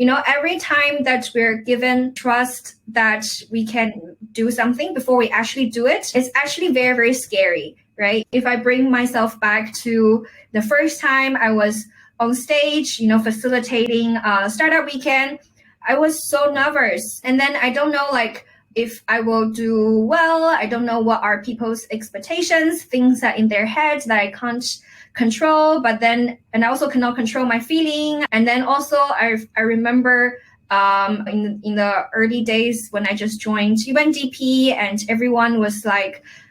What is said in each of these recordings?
every time that we're given trust that we can do something before we actually do it, it's actually very, very scary, right? If I bring myself back to the first time I was on stage, facilitating a startup weekend, I was so nervous. And then I don't know, if I will do well. I don't know what are people's expectations, things that in their heads that I can't control, and I also cannot control my feeling. And then also I remember in the early days when I just joined UNDP and everyone was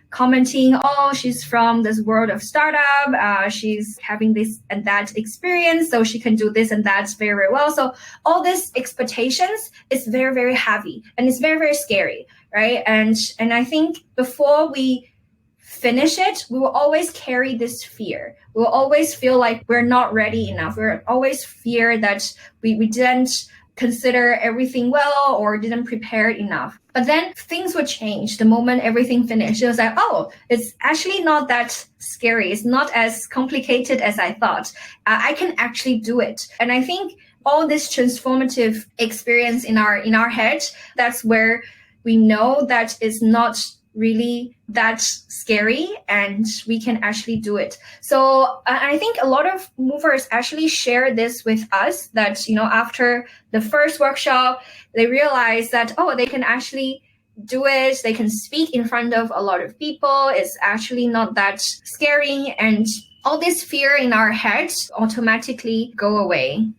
commenting, oh, she's from this world of startup, she's having this and that experience, so she can do this and that very, very well. So all these expectations is very, very heavy and it's very, very scary, right? And I think before we finish it, we will always carry this fear. We will always feel like we're not ready enough. We're always fear that we didn't consider everything well or didn't prepare enough. But then things would change the moment everything finished. It was like, oh, it's actually not that scary. It's not as complicated as I thought. I can actually do it. And I think all this transformative experience in our head, that's where we know that it's not really that scary and we can actually do it. So I think a lot of movers actually share this with us that, after the first workshop, they realize that, oh, they can actually do it. They can speak in front of a lot of people. It's actually not that scary. And all this fear in our heads automatically go away.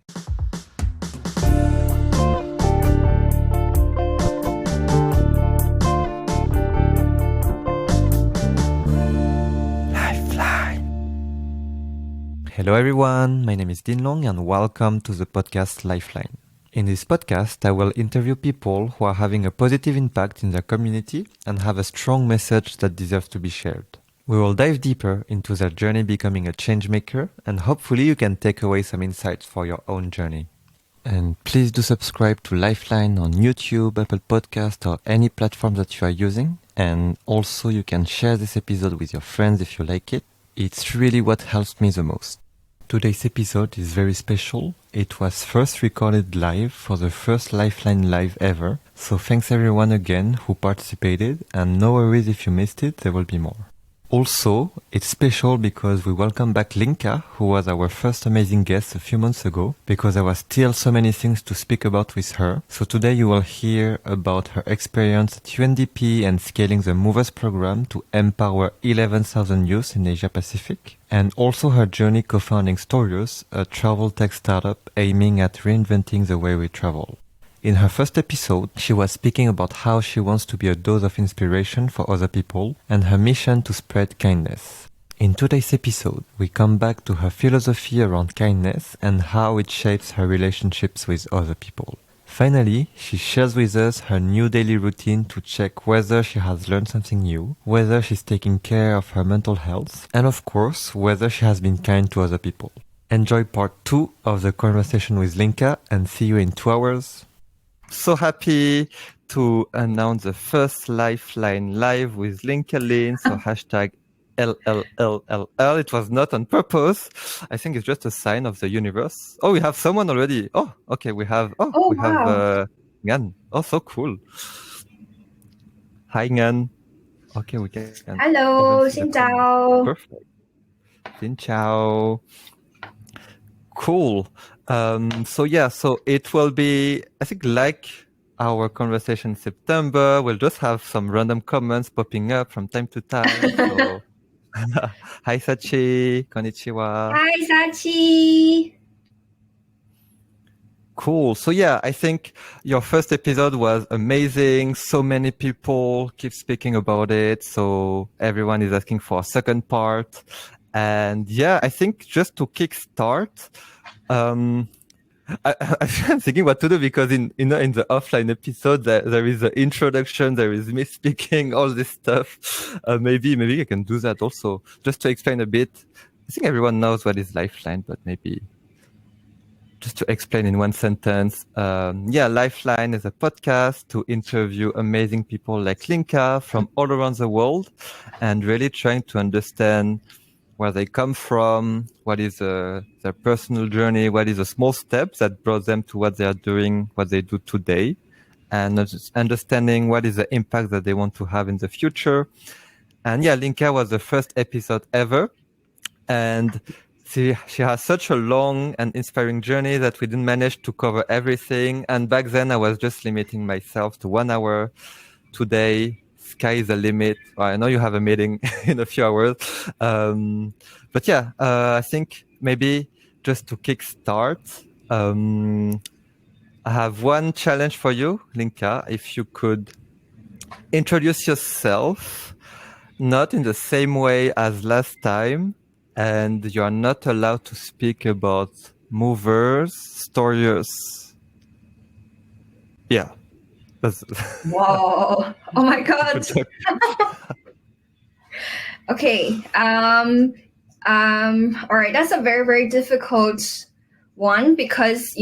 Hello everyone, my name is Din Long and welcome to the podcast Lifeline. In this podcast, I will interview people who are having a positive impact in their community and have a strong message that deserves to be shared. We will dive deeper into their journey becoming a changemaker and hopefully you can take away some insights for your own journey. And please do subscribe to Lifeline on YouTube, Apple Podcast or any platform that you are using. And also you can share this episode with your friends if you like it. It's really what helps me the most. Today's episode is very special. It was first recorded live for the first Lifeline Live ever. So thanks everyone again who participated and no worries if you missed it, there will be more. Also, it's special because we welcome back Linka, who was our first amazing guest a few months ago, because there was still so many things to speak about with her. So today you will hear about her experience at UNDP and scaling the Movers program to empower 11,000 youth in Asia Pacific, and also her journey co-founding Storius, a travel tech startup aiming at reinventing the way we travel. In her first episode, she was speaking about how she wants to be a dose of inspiration for other people and her mission to spread kindness. In today's episode, we come back to her philosophy around kindness and how it shapes her relationships with other people. Finally, she shares with us her new daily routine to check whether she has learned something new, whether she's taking care of her mental health, and of course, whether she has been kind to other people. Enjoy part 2 of the conversation with Linka and see you in 2 hours. So happy to announce the first Lifeline Live with Linka Lin. So hashtag LLLLL. It was not on purpose. I think it's just a sign of the universe. Oh, we have someone already. Oh, okay. We have Ngan. Oh, so cool. Hi, Ngan. Okay, we can. Hello, xin chào. Perfect. Xin chào. Cool. So it will be, I think, like our conversation in September. We'll just have some random comments popping up from time to time. So, hi, Sachi. Konnichiwa. Hi, Sachi. Cool. So yeah, I think your first episode was amazing. So many people keep speaking about it. So everyone is asking for a second part. And yeah, I think just to kickstart, I'm thinking what to do because in the offline episode there is the introduction, there is me speaking, all this stuff. Maybe I can do that also just to explain a bit. I think everyone knows what is Lifeline, but maybe just to explain in one sentence. Lifeline is a podcast to interview amazing people like Linka from all around the world and really trying to understand where they come from, what is their personal journey, what is a small step that brought them to what they are doing, what they do today, and just understanding what is the impact that they want to have in the future. And yeah, Linka was the first episode ever. And she has such a long and inspiring journey that we didn't manage to cover everything. And back then I was just limiting myself to 1 hour. Today, sky is the limit. Well, I know you have a meeting in a few hours. But yeah, I think maybe just to kickstart, I have one challenge for you, Linka. If you could introduce yourself, not in the same way as last time, and you are not allowed to speak about movers, Storius. Yeah. Whoa. Oh my God. Okay. All right. That's a very, very difficult one because,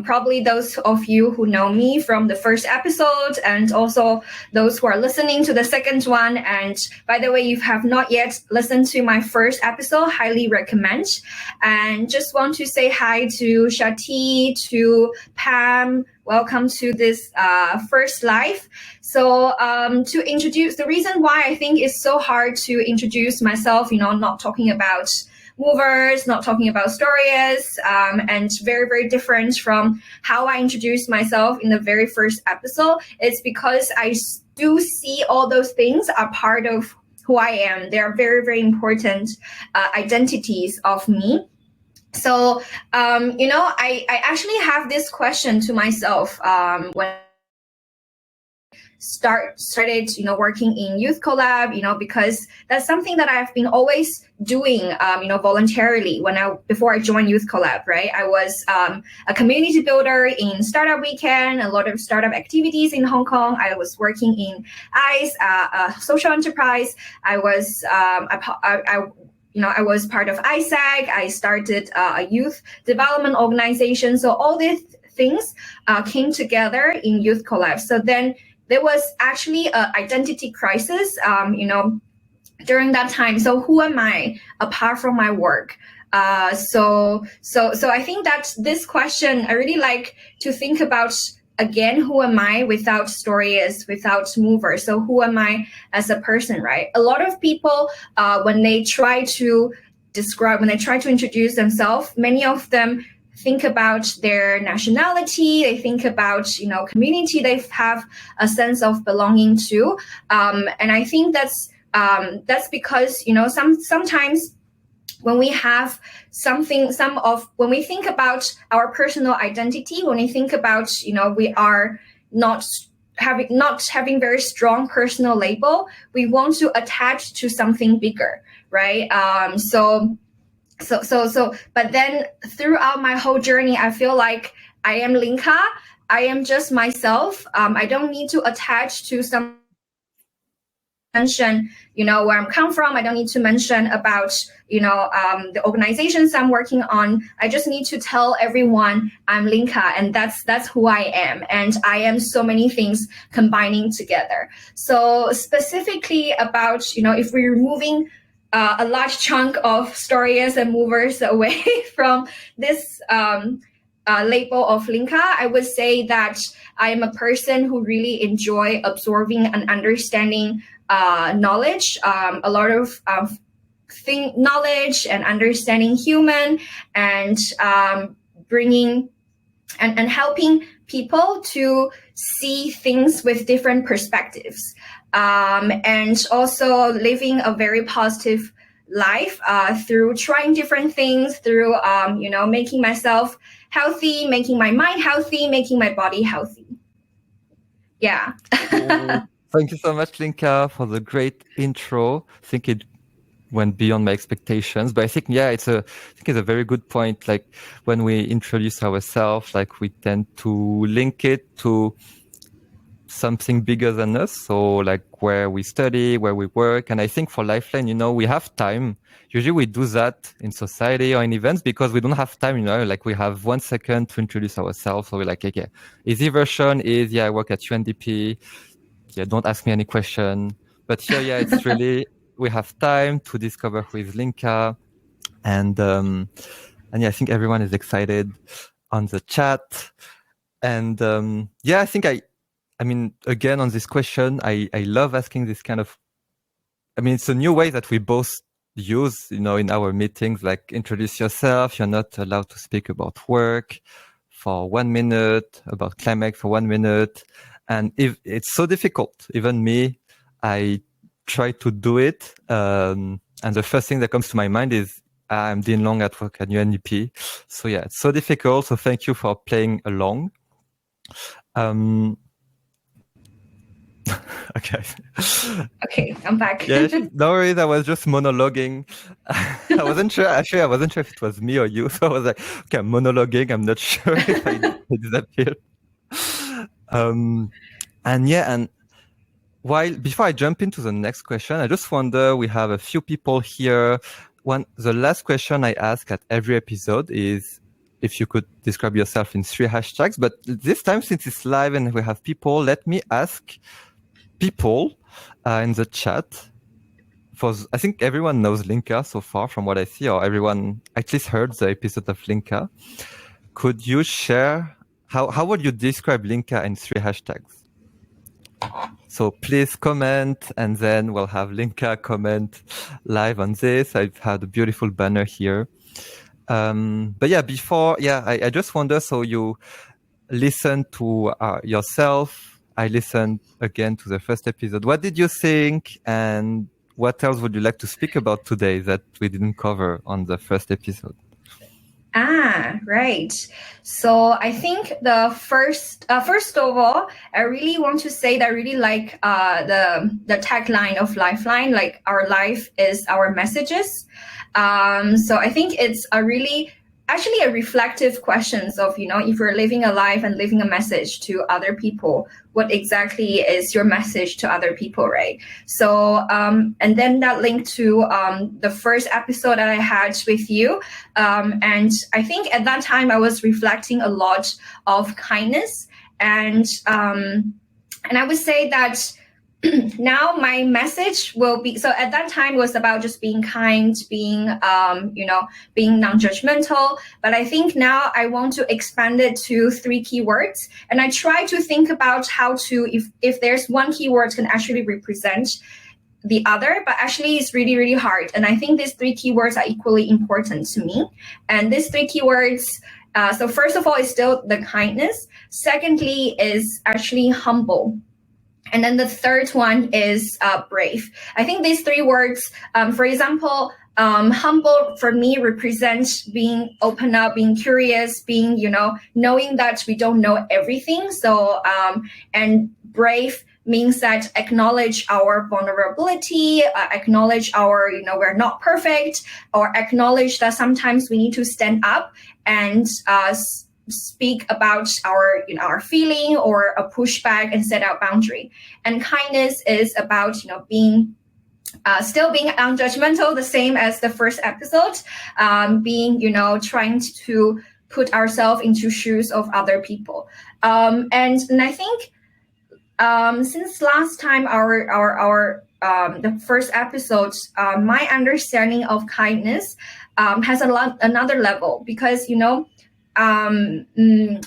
probably those of you who know me from the first episode and also those who are listening to the second one. And by the way, if you have not yet listened to my first episode, highly recommend. And just want to say hi to Shati, to Pam. Welcome to this first live. So to introduce, the reason why I think it's so hard to introduce myself, not talking about movers, not talking about Storius, and very, very different from how I introduced myself in the very first episode. It's because I do see all those things are part of who I am. They are very, very important identities of me. So, I actually have this question to myself when started working in youth collab, because that's something that I've been always doing voluntarily before I joined youth collab, right? I was a community builder in startup weekend, a lot of startup activities in Hong Kong. I was working in ICE, a social enterprise. I was I was part of ISAC. I started a youth development organization. So all these things came together in Youth Collab. So then there was actually an identity crisis, during that time. So who am I apart from my work? So I think that this question, I really like to think about again, who am I without Storius, without Mover? So who am I as a person, right? A lot of people, when they try to introduce themselves, many of them think about their nationality, they think about, community they have a sense of belonging to. And I think that's because, sometimes when we have when we think about our personal identity, when we think about, we are not having very strong personal label, we want to attach to something bigger, right? But then throughout my whole journey, I feel like I am Linka. I am just myself. I don't need to attach to some mention, where I'm come from. I don't need to mention about, the organizations I'm working on. I just need to tell everyone I'm Linka, and that's who I am. And I am so many things combining together. So specifically about, if we're removing a large chunk of Storius and movers away from this label of Linka, I would say that I am a person who really enjoy absorbing and understanding knowledge, a lot of knowledge and understanding human, and bringing and helping people to see things with different perspectives, and also living a very positive life through trying different things, through making myself healthy, making my mind healthy, making my body healthy. Yeah. Thank you so much, Linka, for the great intro. I think it went beyond my expectations, but I think, it's a very good point. Like when we introduce ourselves, like we tend to link it to something bigger than us. So like where we study, where we work. And I think for Lifeline, we have time. Usually we do that in society or in events because we don't have time, like we have 1 second to introduce ourselves. So we're like, okay, easy version is, I work at UNDP. Yeah, don't ask me any question. But here, it's really we have time to discover who is Linka, and yeah, I think everyone is excited on the chat, and yeah, I think I mean, again, on this question, I love asking this kind of, I mean, it's a new way that we both use, in our meetings, like introduce yourself. You're not allowed to speak about work for 1 minute, about climate for 1 minute. And if it's so difficult, even me, I try to do it. And the first thing that comes to my mind is I'm Dean Long at work at UNDP. So yeah, it's so difficult. So thank you for playing along. Okay. Okay, I'm back. Yeah, no worries. I was just monologuing. I wasn't sure. Actually, I wasn't sure if it was me or you. So I was like, okay, I'm monologuing. I'm not sure if I disappeared. And yeah, and before I jump into the next question, I just wonder, we have a few people here. The last question I ask at every episode is if you could describe yourself in 3 hashtags. But this time, since it's live and we have people, let me ask people in the chat. I think everyone knows Linka so far from what I see, or everyone at least heard the episode of Linka. Could you share, how would you describe Linka in 3 hashtags? So please comment, and then we'll have Linka comment live on this. I've had a beautiful banner here. But yeah, I just wonder, so you listen to yourself. I listened again to the first episode. What did you think? And what else would you like to speak about today that we didn't cover on the first episode? Right. So I think the first of all, I really want to say that I really like the tagline of Lifeline, like our life is our messages. So I think it's actually a reflective questions of, if you're living a life and living a message to other people, what exactly is your message to other people, right? So, and then that linked to the first episode that I had with you. And I think at that time I was reflecting a lot of kindness. And I would say that now my message will be, so at that time it was about just being kind, being being non-judgmental, but I think now I want to expand it to 3 keywords, and I try to think about how to, if there's one keyword can actually represent the other, but actually it's really, really hard. And I think these 3 keywords are equally important to me. And these 3 keywords, so first of all, is still the kindness. Secondly is actually humble. And then the third one is brave. I think these 3 words, for example, humble for me represents being open up, being curious, being, knowing that we don't know everything. So, and brave means that acknowledge our vulnerability, acknowledge our, we're not perfect, or acknowledge that sometimes we need to stand up and speak about our feeling or a pushback and set out boundary. And kindness is about being still being unjudgmental, the same as the first episode, being trying to put ourselves into shoes of other people. And I think since last time our the first episode, my understanding of kindness has another level, because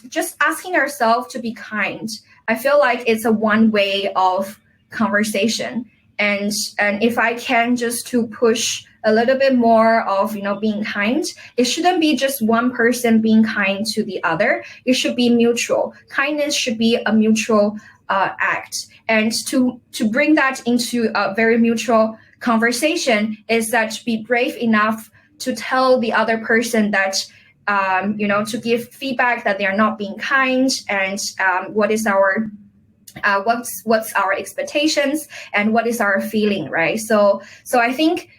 just asking ourselves to be kind, I feel like it's a one way of conversation. And if I can just to push a little bit more of, being kind, it shouldn't be just one person being kind to the other. It should be mutual. Kindness should be a mutual act. And to bring that into a very mutual conversation is that to be brave enough to tell the other person that, to give feedback that they are not being kind, and what is our what's our expectations and what is our feeling, right? So I think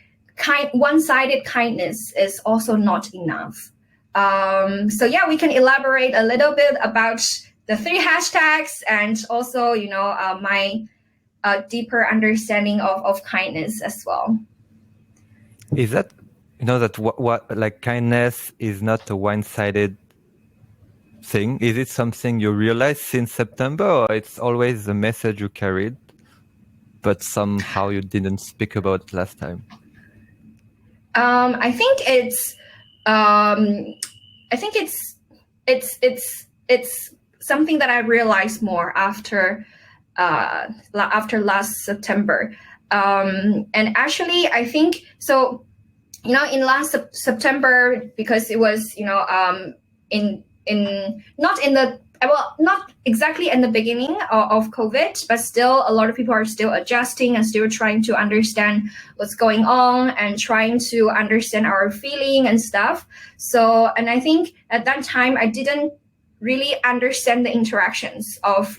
one-sided kindness is also not enough. So yeah, we can elaborate a little bit about the 3 hashtags, and also my deeper understanding of kindness as well. Is that that what like kindness is not a one-sided thing? Is it something you realized since September, or it's always the message you carried? but somehow you didn't speak about it last time? I think it's something that I realized more after last September. And actually, I think so. In last September, because it was in not in the not exactly in the beginning of COVID, but still a lot of people are still adjusting and still trying to understand what's going on and trying to understand our feeling and stuff. So, and I think at that time I didn't really understand the interactions of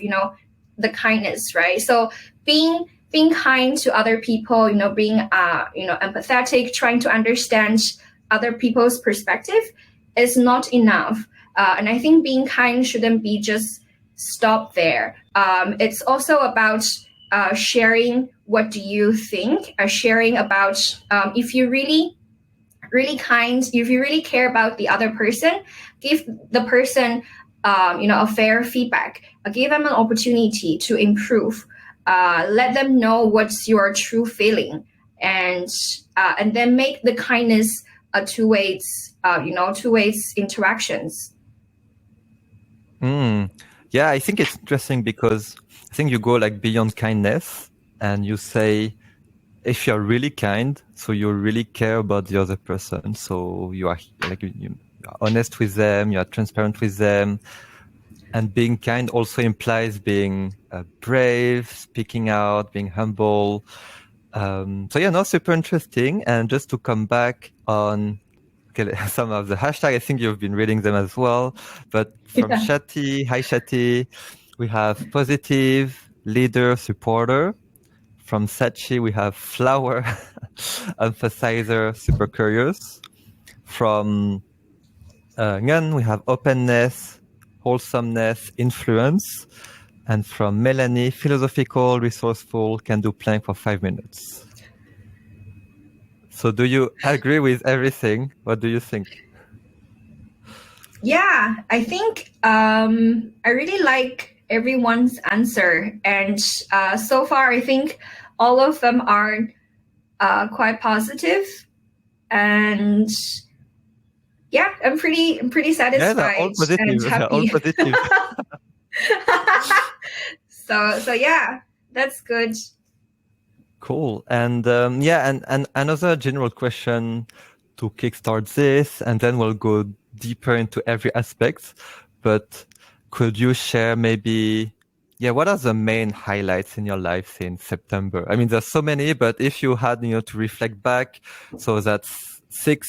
the kindness, right? So being kind to other people, being empathetic, trying to understand other people's perspective is not enough. And I think being kind shouldn't be just stop there. It's also about sharing what do you think, sharing about if you really kind, if you really care about the other person, give the person a fair feedback, give them an opportunity to improve, let them know what's your true feeling, and then make the kindness a two-way interactions. Yeah, I think it's interesting because I think you go like beyond kindness and you say, if you're really kind, so you really care about the other person. So you are like you are honest with them, you are transparent with them. And being kind also implies being brave, speaking out, being humble. Super interesting. And just to come back on some of the hashtag, I think you've been reading them as well. But from Shati, hi Shati, we have positive, leader, supporter. From Sachi, we have flower, emphasizer, super curious. From Ngan, we have openness, wholesomeness, influence. And from Melanie, philosophical, resourceful, can do plank for 5 minutes. So do you agree with everything? What do you think? Yeah, I think I really like everyone's answer. And so far, I think all of them are quite positive. And yeah, I'm pretty satisfied. Yeah, they're all positive. And happy. They're all positive. So yeah, that's good. Cool. And and another general question to kickstart this, and then we'll go deeper into every aspect. But could you share maybe, what are the main highlights in your life since September? I mean, there's so many, but if you had, to reflect back, so that's 8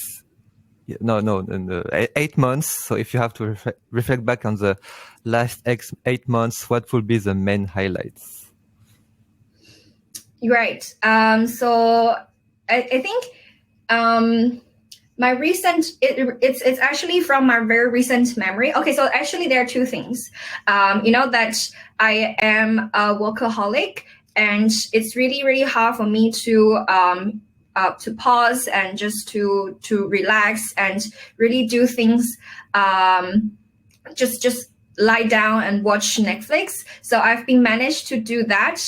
months. So if you have to reflect back on the last 8 months, what would be the main highlights? Right. So I think my recent it's actually from my very recent memory. Okay, so actually there are two things. That I am a workaholic, and it's really hard for me to pause and just to relax and really do things. Just lie down and watch Netflix. So I've been managed to do that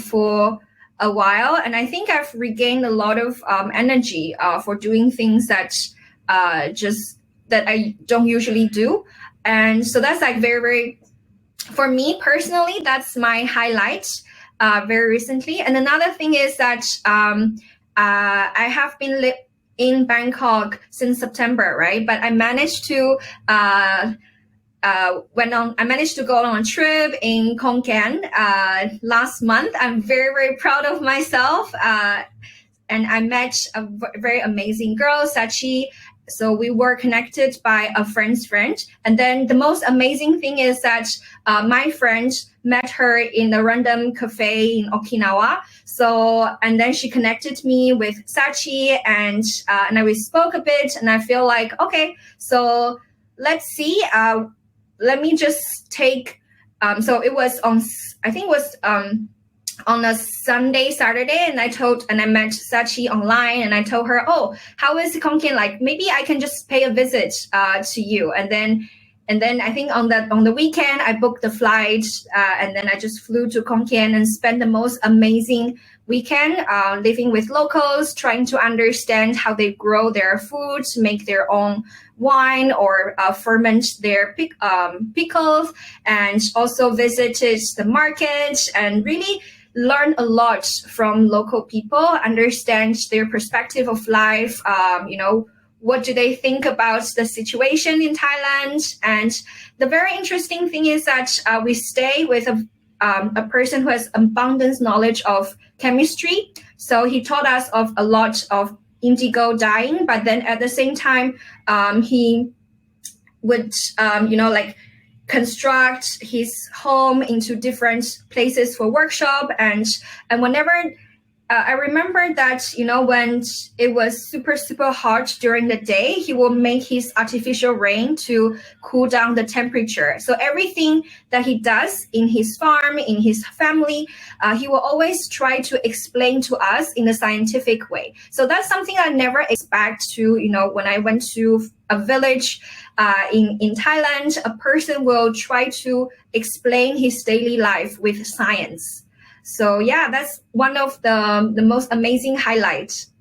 for a while, and I think I've regained a lot of energy for doing things that I don't usually do. And so that's like very, for me personally, that's my highlight very recently. And another thing is that I have been in Bangkok since September, right? But I managed to I managed to go on a trip in Khon Kaen last month. I'm very proud of myself. And I met a very amazing girl, Sachi. So we were connected by a friend's friend. And then the most amazing thing is that my friend met her in a random cafe in Okinawa. So, and then she connected me with Sachi, and we spoke a bit, and I feel like, okay, so let's see. Let me just take, so it was on a Saturday, and I met Sachi online, and I told her, oh, how is Khon Kaen? Like, maybe I can just pay a visit to you. And then And then I think on the weekend, I booked the flight, and then I just flew to Khon and spent the most amazing weekend living with locals, trying to understand how they grow their foods, make their own wine, or ferment their pickles, and also visited the market and really learn a lot from local people, understand their perspective of life, what do they think about the situation in Thailand? And the very interesting thing is that we stay with a person who has abundant knowledge of chemistry. So he taught us of a lot of indigo dyeing, but then at the same time, he would, construct his home into different places for workshop. And whenever I remember that, when it was super, super hot during the day, he will make his artificial rain to cool down the temperature. So everything that he does in his farm, in his family, he will always try to explain to us in a scientific way. So that's something I never expect to, when I went to a village in Thailand, a person will try to explain his daily life with science. So yeah, that's one of the most amazing highlights.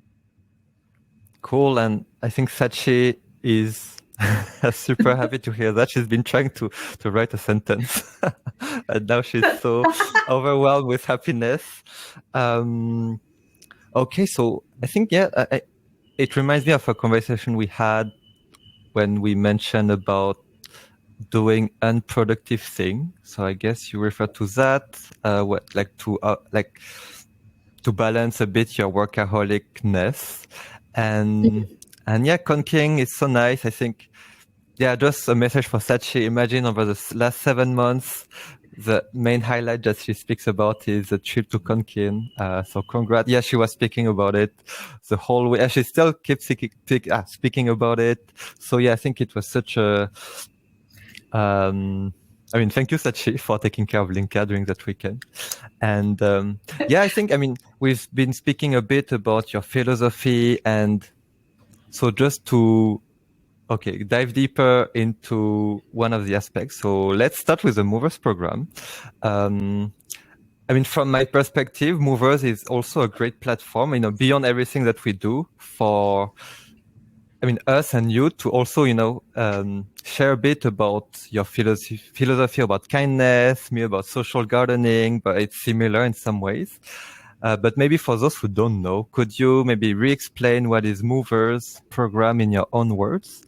Cool. And I think Sachi is super happy to hear that. She's been trying to write a sentence and now she's so overwhelmed with happiness. Okay, so I think, it reminds me of a conversation we had when we mentioned about doing unproductive thing. So I guess you refer to that, to balance a bit your workaholicness. And yeah, Conking is so nice. I think, just a message for Sachi. Imagine over the last 7 months, the main highlight that she speaks about is the trip to Konkin. So congrats. Yeah, she was speaking about it the whole way. She still keeps speaking about it. So yeah, I think it was such a, thank you, Sachi, for taking care of Linka during that weekend. And I think, we've been speaking a bit about your philosophy. And so just to dive deeper into one of the aspects. So let's start with the Movers program. From my perspective, Movers is also a great platform, beyond everything that we do for, us and you to also, share a bit about your philosophy about kindness, me about social gardening, but it's similar in some ways. But maybe for those who don't know, could you maybe re-explain what is Movers program in your own words?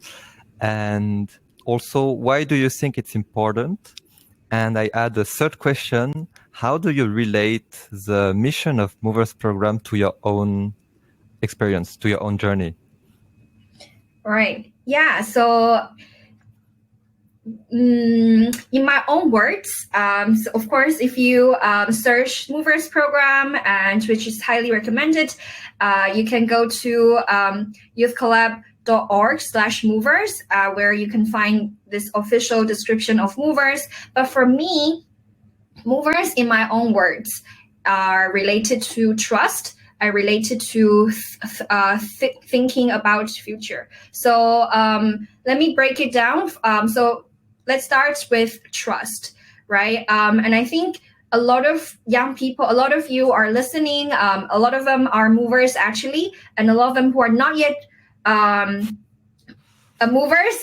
And also, why do you think it's important? And I add a third question. How do you relate the mission of Movers program to your own experience, to your own journey? Right. Yeah. So in my own words, so of course, if you search Movers program, and which is highly recommended, you can go to youthcollab.org/movers, where you can find this official description of Movers. But for me, Movers, in my own words, are related to trust, are related to thinking about future. So let me break it down. So let's start with trust, right? And I think a lot of young people, a lot of you are listening. A lot of them are movers actually, and a lot of them who are not yet movers.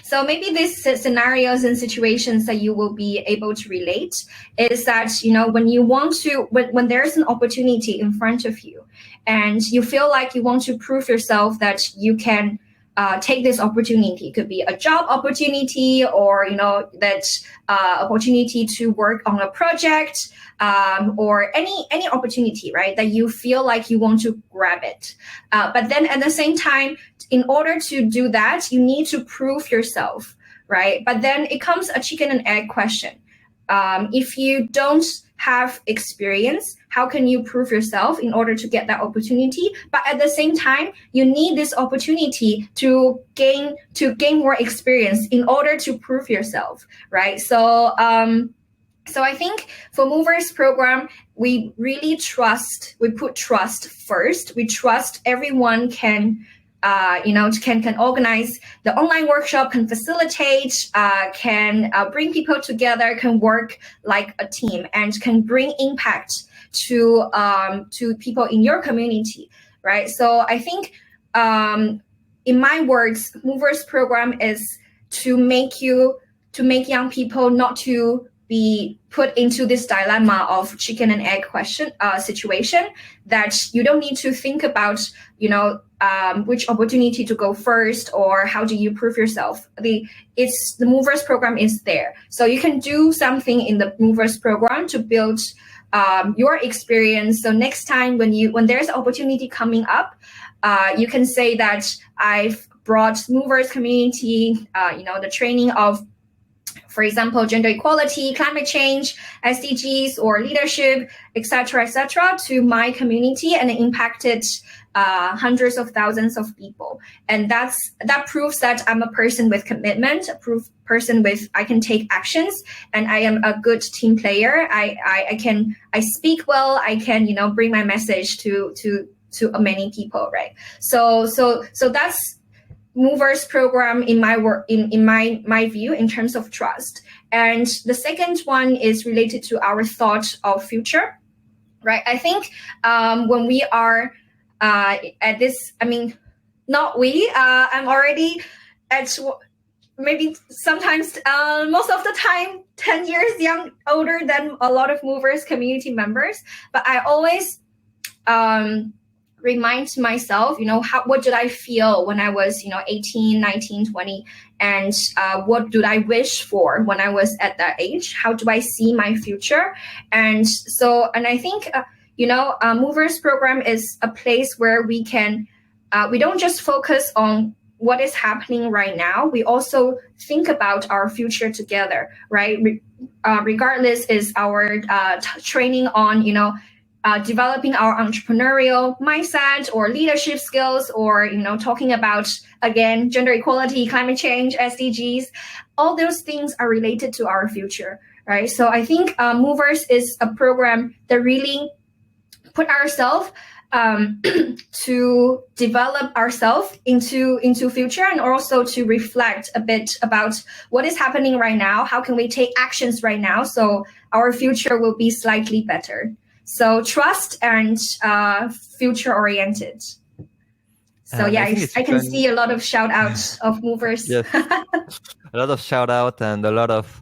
So maybe these scenarios and situations that you will be able to relate is that, when you want to, when there's an opportunity in front of you and you feel like you want to prove yourself that you can take this opportunity. It could be a job opportunity, or that opportunity to work on a project, or any opportunity, right? That you feel like you want to grab it. But then at the same time, in order to do that, you need to prove yourself, right? But then it comes a chicken and egg question. If you don't have experience, how can you prove yourself in order to get that opportunity? But at the same time, you need this opportunity to gain more experience in order to prove yourself, right? So I think for Movers program, we really trust. We put trust first. We trust everyone can can organize the online workshop, can facilitate, can bring people together, can work like a team, and can bring impact to people in your community, right? So I think, in my words, Movers program is to make young people not to be put into this dilemma of chicken and egg situation, that you don't need to think about, which opportunity to go first or how do you prove yourself. The Movers program is there, so you can do something in the Movers program to build your experience. So next time when there's an opportunity coming up, you can say that I've brought Movers community, the training of, for example, gender equality, climate change, SDGs, or leadership, etc., to my community, and it impacted hundreds of thousands of people. And that proves that I'm a person with commitment, person with I can take actions, and I am a good team player. I speak well. I can bring my message to many people, right? So that's Movers program in my work, in my view, in terms of trust. And the second one is related to our thought of future, right? I think when we are at this, not we, I'm already at maybe sometimes most of the time 10 years older than a lot of Movers community members, but I always remind myself, what did I feel when I was, 18, 19, 20, and what did I wish for when I was at that age? How do I see my future? And I think, Movers program is a place where we can, we don't just focus on what is happening right now. We also think about our future together, right? Regardless is our training on, developing our entrepreneurial mindset or leadership skills, or talking about, again, gender equality, climate change, SDGs. All those things are related to our future, right? So I think Movers is a program that really put ourselves to develop ourselves into future, and also to reflect a bit about what is happening right now. How can we take actions right now so our future will be slightly better? So trust and future oriented. So I can see a lot of shout outs of Movers. Yes. A lot of shout out and a lot of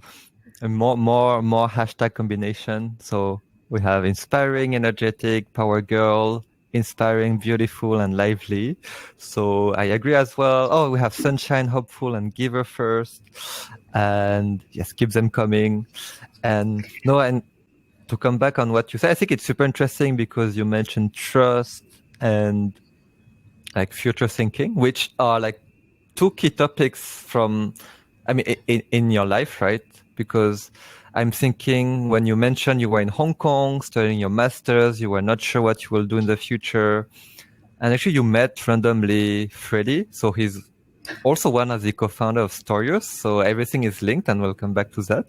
more hashtag combination. So we have inspiring, energetic, power girl, inspiring, beautiful, and lively. So I agree as well. Oh, we have sunshine, hopeful, and giver first. And yes, keep them coming. And to come back on what you said, I think it's super interesting because you mentioned trust and like future thinking, which are like two key topics from, in your life, right? Because I'm thinking when you mentioned you were in Hong Kong studying your master's, you were not sure what you will do in the future. And actually you met randomly Freddie. So he's also one of the co-founder of Storius. So everything is linked, and we'll come back to that.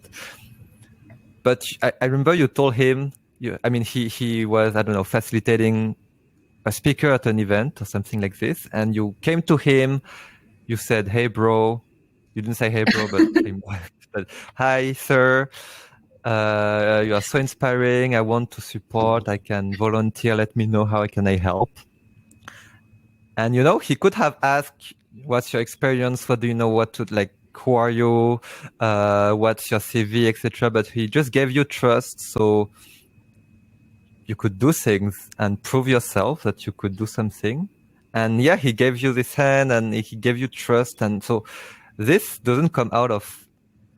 But I remember you told him, he was, facilitating a speaker at an event or something like this. And you came to him, you said, "Hey, bro." You didn't say, "Hey, bro," but "Hi, sir. You are so inspiring. I want to support. I can volunteer. Let me know how can I help." And, he could have asked, "What's your experience? What do you know? What to like? Who are you? What's your CV, etc." But he just gave you trust, so you could do things and prove yourself that you could do something. And yeah, he gave you this hand and he gave you trust. And so this doesn't come out of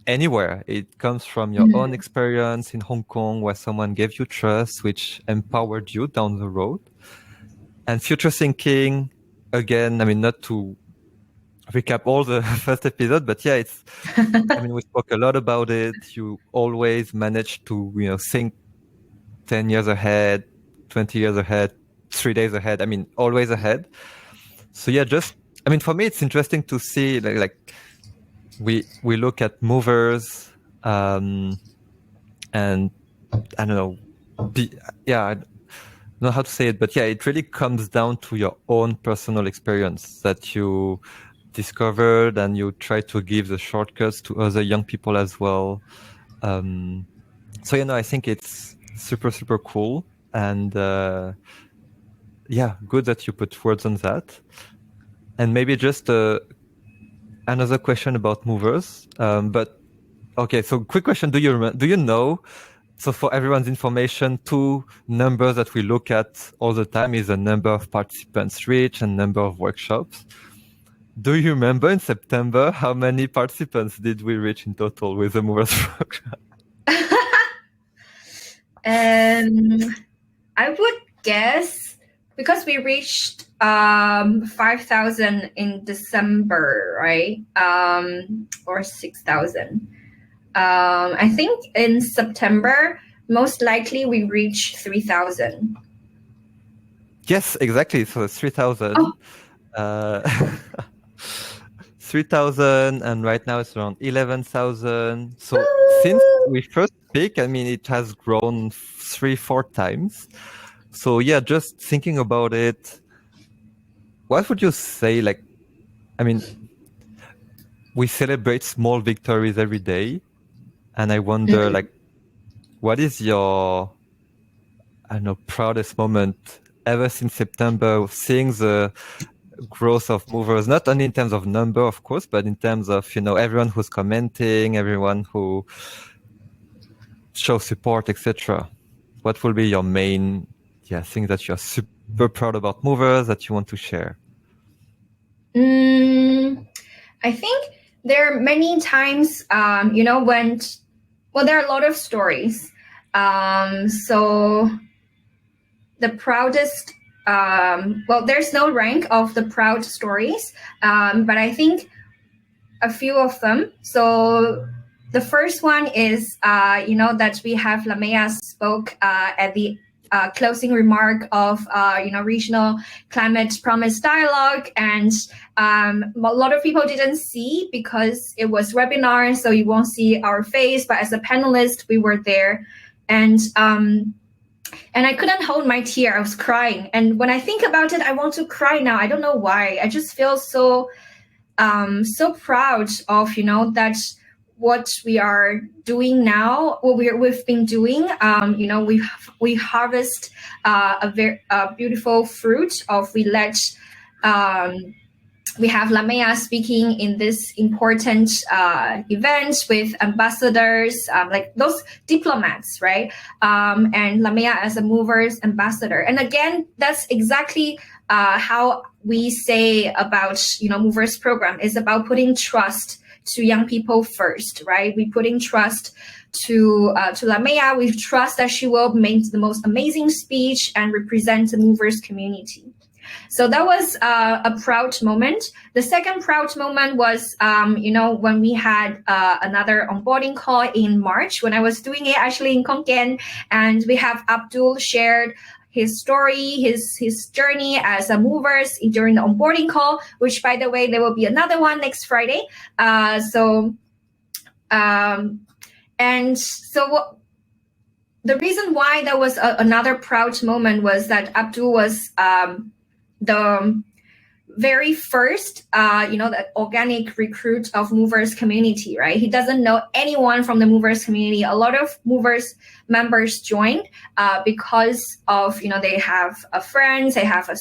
anywhere. It comes from your own experience in Hong Kong, where someone gave you trust, which empowered you down the road. And future thinking, again, not to recap all the first episode, but yeah, it's, we spoke a lot about it. You always manage to, think 10 years ahead, 20 years ahead, 3 days ahead. Always ahead. So yeah, for me, it's interesting to see like we look at Movers, and I don't know, know how to say it, but yeah, it really comes down to your own personal experience that you discovered, and you try to give the shortcuts to other young people as well. So, I think it's super, super cool. And yeah, good that you put words on that. And maybe just another question about movers. But okay, so quick question. Do you know, so for everyone's information, two numbers that we look at all the time is the number of participants reached and number of workshops. Do you remember in September how many participants did we reach in total with the movers program? I would guess, because we reached 5,000 in December, right? Or 6,000. I think in September, most likely we reached 3,000. Yes, exactly. So it's 3,000. Oh. 3,000, and right now it's around 11,000. So since we first speak, I mean, it has grown 3-4 times. So yeah, just thinking about it, what would you say? Like, I mean, we celebrate small victories every day, and I wonder, like, what is your, I don't know, proudest moment ever since September, seeing the growth of movers, not only in terms of number, of course, but in terms of, everyone who's commenting, everyone who shows support, etc. What will be your main thing that you're super proud about movers that you want to share? I think there are many times, when, well, there are a lot of stories. So the proudest, well, there's no rank of the proud stories, but I think a few of them. So the first one is, that we have Lamea spoke at the closing remark of, regional climate promise dialogue. And a lot of people didn't see because it was webinar, so you won't see our face. But as a panelist, we were there. And I couldn't hold my tear. I was crying. And when I think about it, I want to cry now. I don't know why. I just feel so proud of, that what we are doing now, what we've been doing. We harvest a beautiful fruit of, we have Lamea speaking in this important event with ambassadors, like those diplomats, right? And Lamea as a movers ambassador. And again, that's exactly how we say about, movers program is about putting trust to young people first, right? We putting trust to Lamea. We trust that she will make the most amazing speech and represent the movers community. So that was a proud moment. The second proud moment was, when we had another onboarding call in March, when I was doing it actually in Kongen, and we have Abdul shared his story, his journey as a movers during the onboarding call, which, by the way, there will be another one next Friday. The reason why that was another proud moment was that Abdul was the very first, the organic recruit of movers community, right? He doesn't know anyone from the movers community. A lot of movers members joined because of, they have friends, they have a,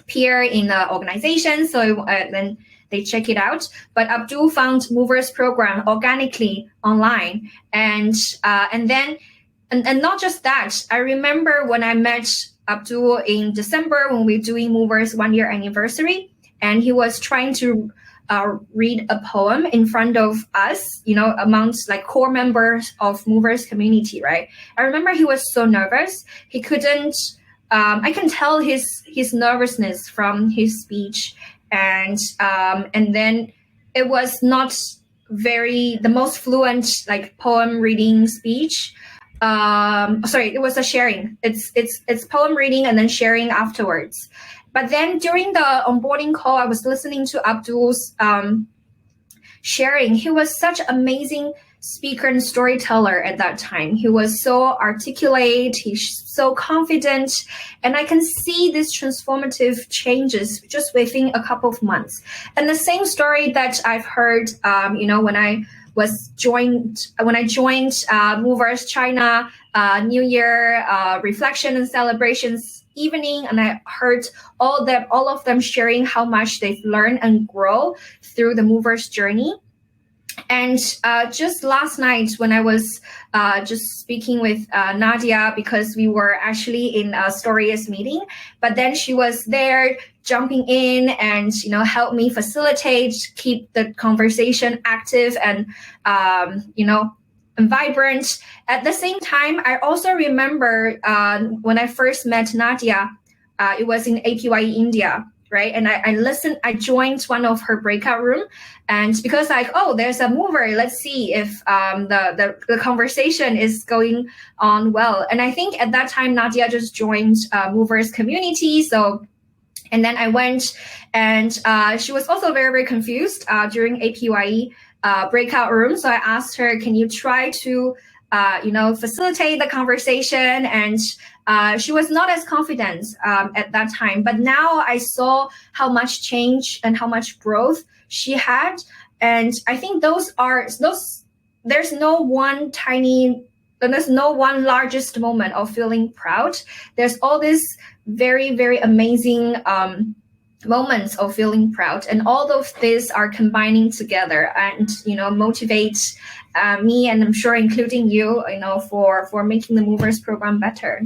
peer in the organization. So then they check it out. But Abdul found movers program organically online. And not just that, I remember when I met Abdul in December when we were doing Movers 1 year anniversary, and he was trying to read a poem in front of us, amongst like core members of Movers community, right? I remember he was so nervous. He couldn't, I can tell his nervousness from his speech. And then it was not the most fluent like poem reading speech. It was a sharing. It's poem reading and then sharing afterwards. But then during the onboarding call, I was listening to Abdul's sharing. He was such amazing speaker and storyteller at that time. He was so articulate, he's so confident, and I can see these transformative changes just within a couple of months. And the same story that I've heard, when I joined Movers China New Year reflection and celebrations evening, and I heard all of them sharing how much they've learned and grow through the Movers journey. And just last night when I was just speaking with Nadia, because we were actually in a Storius meeting, but then she was there jumping in and, help me facilitate, keep the conversation active and, and vibrant. At the same time, I also remember when I first met Nadia, it was in APYE India. Right. And I joined one of her breakout room, and because there's a mover, let's see if the conversation is going on well. And I think at that time, Nadia just joined Movers community. So, and then I went, and she was also very, very confused during APYE breakout room. So I asked her, can you try to facilitate the conversation? And she was not as confident at that time, but now I saw how much change and how much growth she had. And I think there's no one largest moment of feeling proud. There's all these very, very amazing moments of feeling proud, and all of these are combining together and motivate me, and I'm sure including you, for making the Movers program better.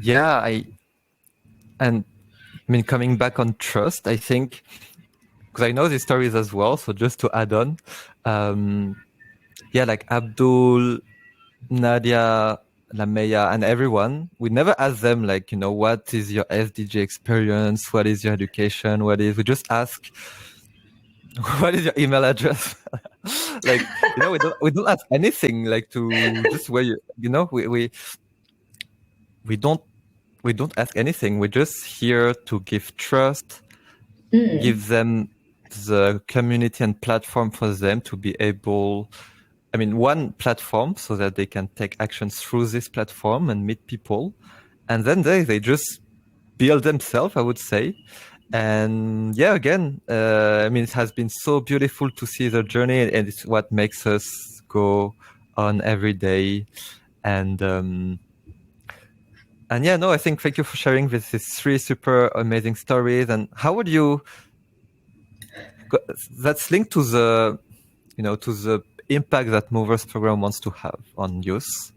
Yeah, coming back on trust, I think, because I know these stories as well. So just to add on, like Abdul, Nadia, Lameya, and everyone, we never ask them what is your SDG experience? What is your education? We just ask, what is your email address? We don't ask anything to just where we don't ask anything. We're just here to give trust, give them the community and platform for them to be able, one platform so that they can take actions through this platform and meet people. And then they just build themselves, I would say. And again, it has been so beautiful to see the journey, and it's what makes us go on every day. And I think thank you for sharing these 3 super amazing stories. And how would you, that's linked to the, to the impact that Movers program wants to have on youth,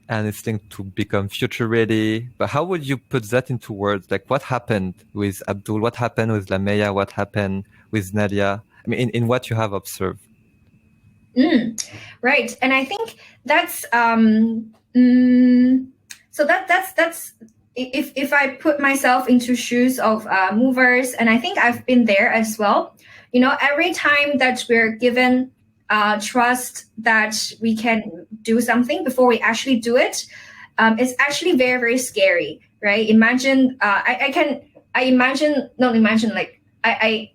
and it's linked to become future ready. But how would you put that into words? What happened with Abdul? What happened with Lameya? What happened with Nadia? In what you have observed. Right. And I think that's so that's if I put myself into shoes of Movers, and I think I've been there as well. Every time that we're given trust that we can do something before we actually do it, it's actually very, very scary, right? Imagine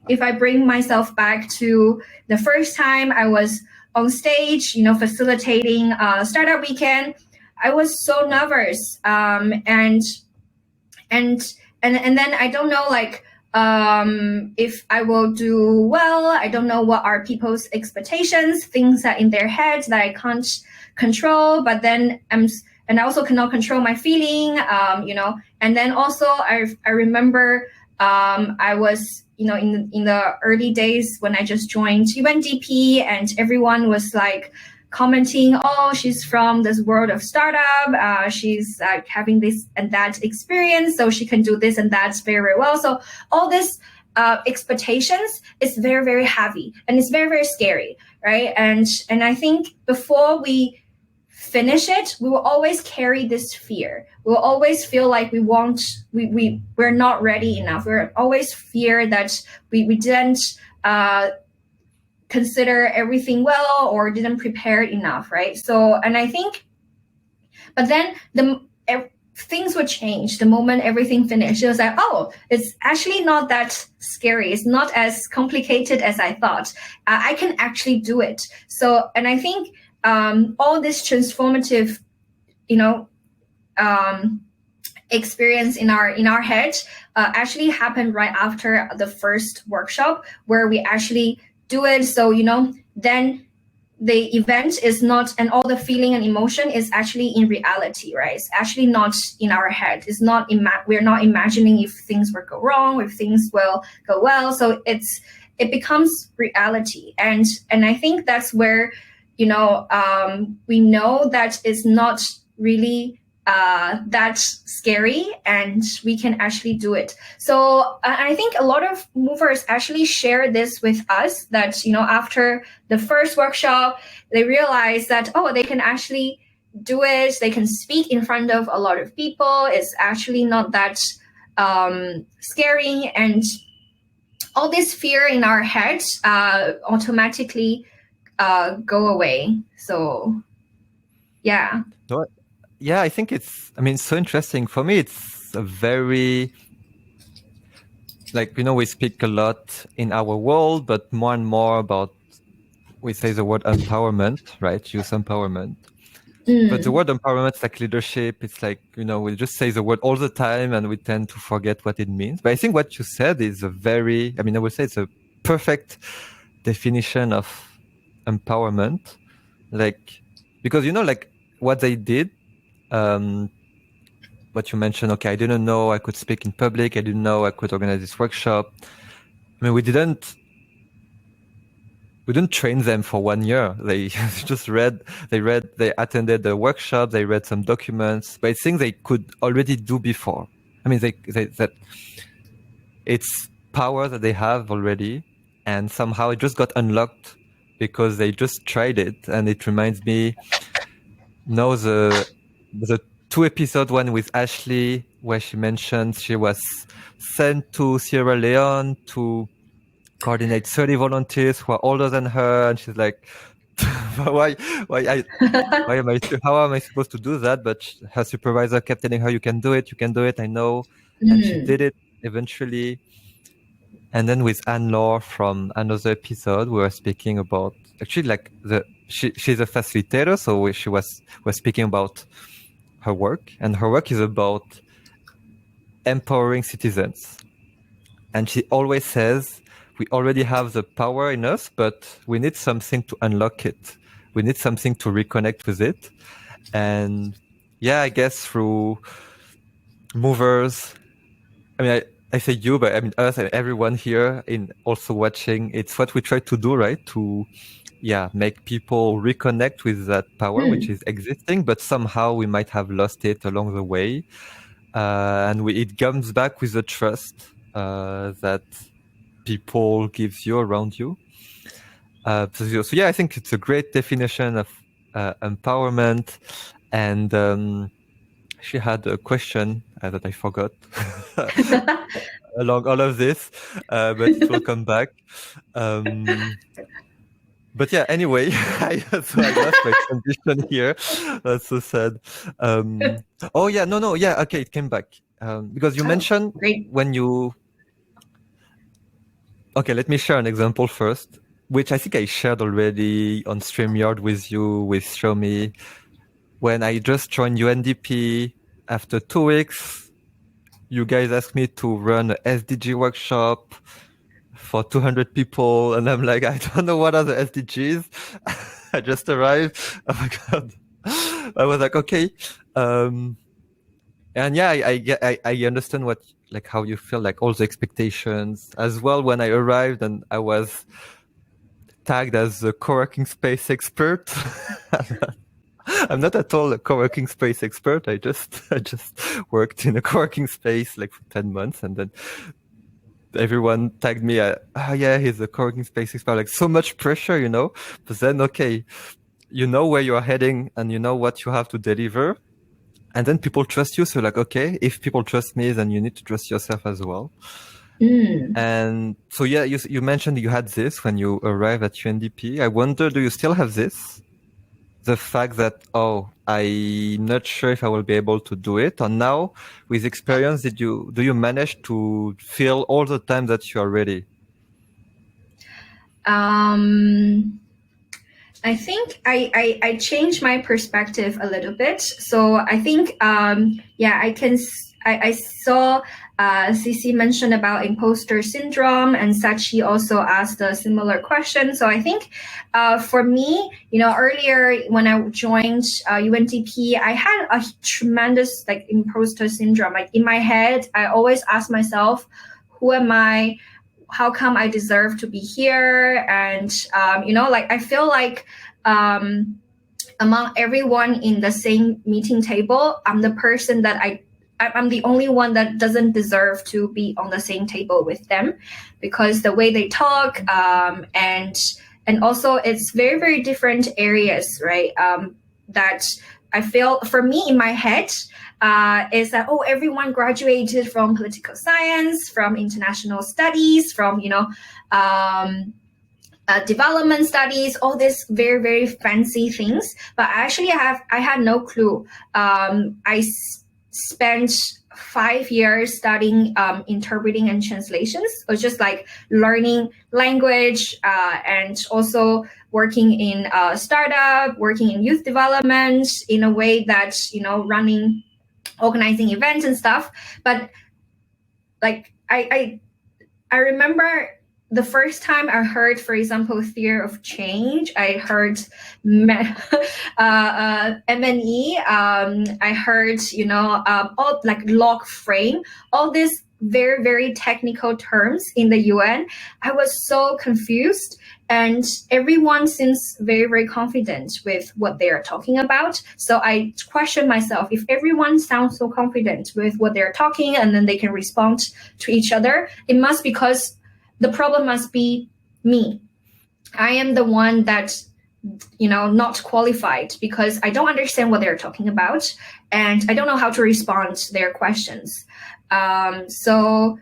if I bring myself back to the first time I was on stage, facilitating startup weekend, I was so nervous, and then I don't know if I will do well. I don't know what are people's expectations, things that in their heads that I can't control, but then and I also cannot control my feeling, and then also I remember I was, in the early days when I just joined UNDP, and everyone was commenting, oh, she's from this world of startup. She's having this and that experience, so she can do this and that very, very well. So all this expectations is very, very heavy, and it's very, very scary, right? And I think before we finish it, we will always carry this fear. We'll always feel like we're not ready enough. We're always fear that we didn't consider everything well or didn't prepare enough, right? So, and I think, but then things would change the moment everything finished. It was like, oh, it's actually not that scary. It's not as complicated as I thought. I can actually do it. So, and I think all this transformative, experience in our head actually happened right after the first workshop where we actually do it. So, then the event is not, and all the feeling and emotion is actually in reality, right? It's actually not in our head. It's not, we're not imagining if things will go wrong, if things will go well. So it becomes reality. And I think that's where, we know that it's not really that scary, and we can actually do it. So I think a lot of movers actually share this with us, that after the first workshop they realize that, oh, they can actually do it, they can speak in front of a lot of people, it's actually not that scary, and all this fear in our heads automatically go away. So yeah. Yeah, I think it's so interesting. For me, it's a very, we speak a lot in our world, but more and more about, we say the word empowerment, right? Use empowerment. But the word empowerment is like leadership. It's like, we just say the word all the time and we tend to forget what it means. But I think what you said is I would say it's a perfect definition of empowerment. Because, what they did, what you mentioned, okay, I didn't know I could speak in public. I didn't know I could organize this workshop. We didn't train them for 1 year. They just they attended the workshop, they read some documents, but I think they could already do before. That it's power that they have already, and somehow it just got unlocked because they just tried it. And it reminds me, the 2-episode one with Ashley, where she mentioned she was sent to Sierra Leone to coordinate 30 volunteers who are older than her, and she's like, how am I supposed to do that? But her supervisor kept telling her, you can do it, I know. And she did it eventually. And then with Anne-Laure from another episode, we were speaking about, actually, she's a facilitator, so we're speaking about her work, and her work is about empowering citizens. And she always says, we already have the power in us, but we need something to unlock it. We need something to reconnect with it. And yeah, I guess through movers, I say you, but us and everyone here in also watching, it's what we try to do, right? To make people reconnect with that power which is existing, but somehow we might have lost it along the way. And it comes back with the trust that people gives you around you. So I think it's a great definition of empowerment. And she had a question that I forgot along all of this, but it will come back. But yeah, anyway, I lost my transition here. That's so sad. Okay, it came back. Because you mentioned great. Okay, let me share an example first, which I think I shared already on StreamYard with you, with Xiaomi. When I just joined UNDP, after 2 weeks, you guys asked me to run a SDG workshop for 200 people. And I'm like, I don't know what are the SDGs. I just arrived. Oh my God. I was like, okay. And yeah, I understand how you feel, all the expectations as well. When I arrived and I was tagged as a co-working space expert. I'm not at all a co-working space expert. I just worked in a co-working space for 10 months, and then everyone tagged me. He's a co-working space expert. So much pressure, But then, okay, you know where you are heading and you know what you have to deliver, and then people trust you. So okay, if people trust me, then you need to trust yourself as well. And so you mentioned you had this when you arrived at UNDP. I wonder, do you still have this? the fact that, oh, I'm not sure if I will be able to do it? Or now, with experience, do you manage to feel all the time that you are ready? I think I changed my perspective a little bit. So I think, I saw Cici mention about imposter syndrome, and Sachi also asked a similar question. So I think for me, earlier when I joined UNDP, I had a tremendous imposter syndrome. Like in my head, I always ask myself, who am I? How come I deserve to be here? And I feel like among everyone in the same meeting table, I'm the person that I'm the only one that doesn't deserve to be on the same table with them, because the way they talk, and also it's very, very different areas, right? That I feel for me in my head is that, everyone graduated from political science, from international studies, from development studies, all these very, very fancy things. But actually I had no clue. I spent 5 years studying interpreting and translations. It was just like learning language, and also working in a startup, working in youth development in a way that, organizing events and stuff. But like I remember the first time I heard, for example, theory of change, I heard M&E, I heard, all like log frame, all these very, very technical terms in the UN. I was so confused, and everyone seems very, very confident with what they are talking about. So I question myself, if everyone sounds so confident with what they're talking and then they can respond to each other, it must because the problem must be me. I am the one that, not qualified, because I don't understand what they're talking about and I don't know how to respond to their questions. So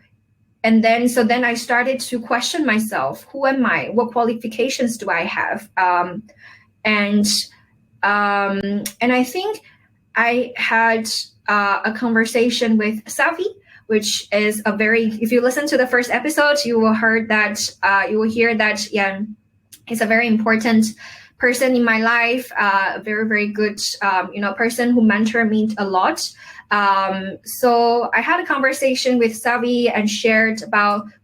then I started to question myself. Who am I? What qualifications do I have? And I think I had a conversation with Savi, which is if you listen to the first episode, you will hear that he's a very important person in my life, a very, very good, person who mentored me a lot. So I had a conversation with Savi and shared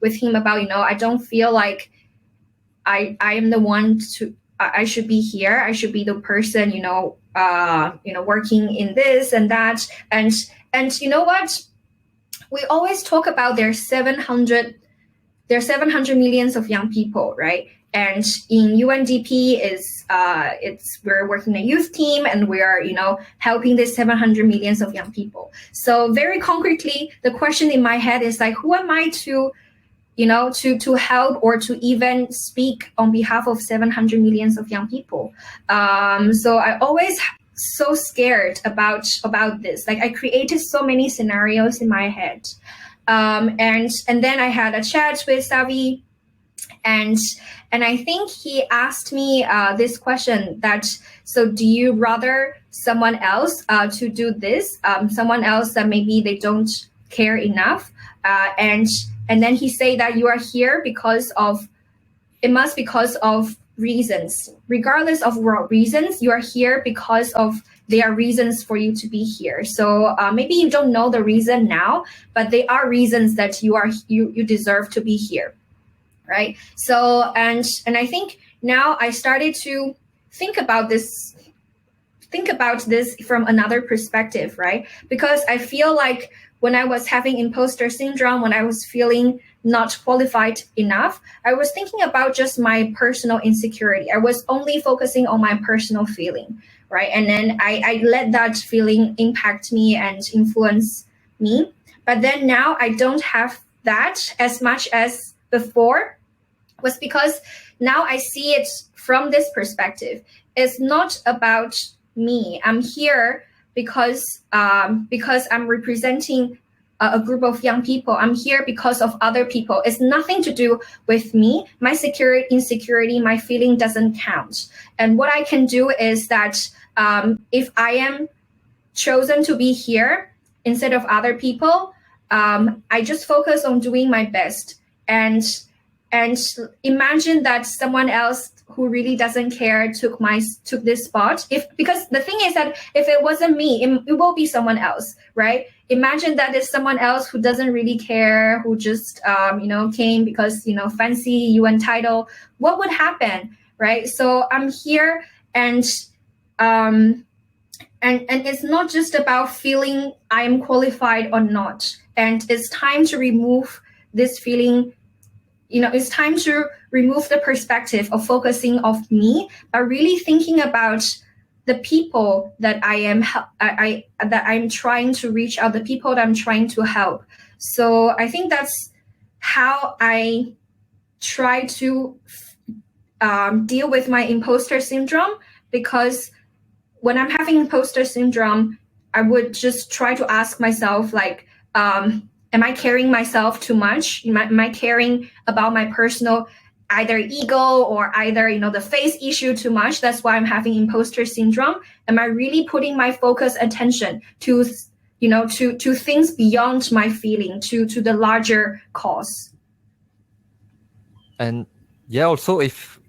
with him about, I don't feel like I am the one I should be here. I should be the person, working in this and that. And you know what? We always talk about there are 700 millions of young people, right? And in UNDP we're working a youth team, and we are, helping this 700 millions of young people. So very concretely, the question in my head is like, who am I to help or to even speak on behalf of 700 millions of young people? So I always so scared about this. Like I created so many scenarios in my head. And then I had a chat with Savi, and I think he asked me this question so do you rather someone else to do this, someone else that maybe they don't care enough, and then he said that you are here because of reasons. Regardless of what reasons, you are here because of there are reasons for you to be here. So maybe you don't know the reason now, but they are reasons that you deserve to be here, right? So and I think now I started to think about this from another perspective, right? Because I feel like when I was having imposter syndrome, when I was feeling not qualified enough, I was thinking about just my personal insecurity. I was only focusing on my personal feeling, right? And then I let that feeling impact me and influence me. But then now I don't have that as much as before, was because now I see it from this perspective. It's not about me. I'm here because I'm representing a group of young people. I'm here because of other people. It's nothing to do with me. My security, insecurity, my feeling doesn't count. And what I can do is that if I am chosen to be here instead of other people, I just focus on doing my best and imagine that someone else who really doesn't care took this spot. Because the thing is that if it wasn't me, it will be someone else, right? Imagine that it's someone else who doesn't really care, who just came because fancy UN title. What would happen, right? So I'm here, and it's not just about feeling I'm qualified or not. And it's time to remove this feeling. It's time to remove the perspective of focusing of me, but really thinking about the people that I'm trying to reach out, the people that I'm trying to help. So I think that's how I try to deal with my imposter syndrome, because when I'm having imposter syndrome, I would just try to ask myself, like, am I carrying myself too much? Am I caring about my personal either ego or either the face issue too much? That's why I'm having imposter syndrome. Am I really putting my focus attention to to things beyond my feeling, to the larger cause? And yeah, also if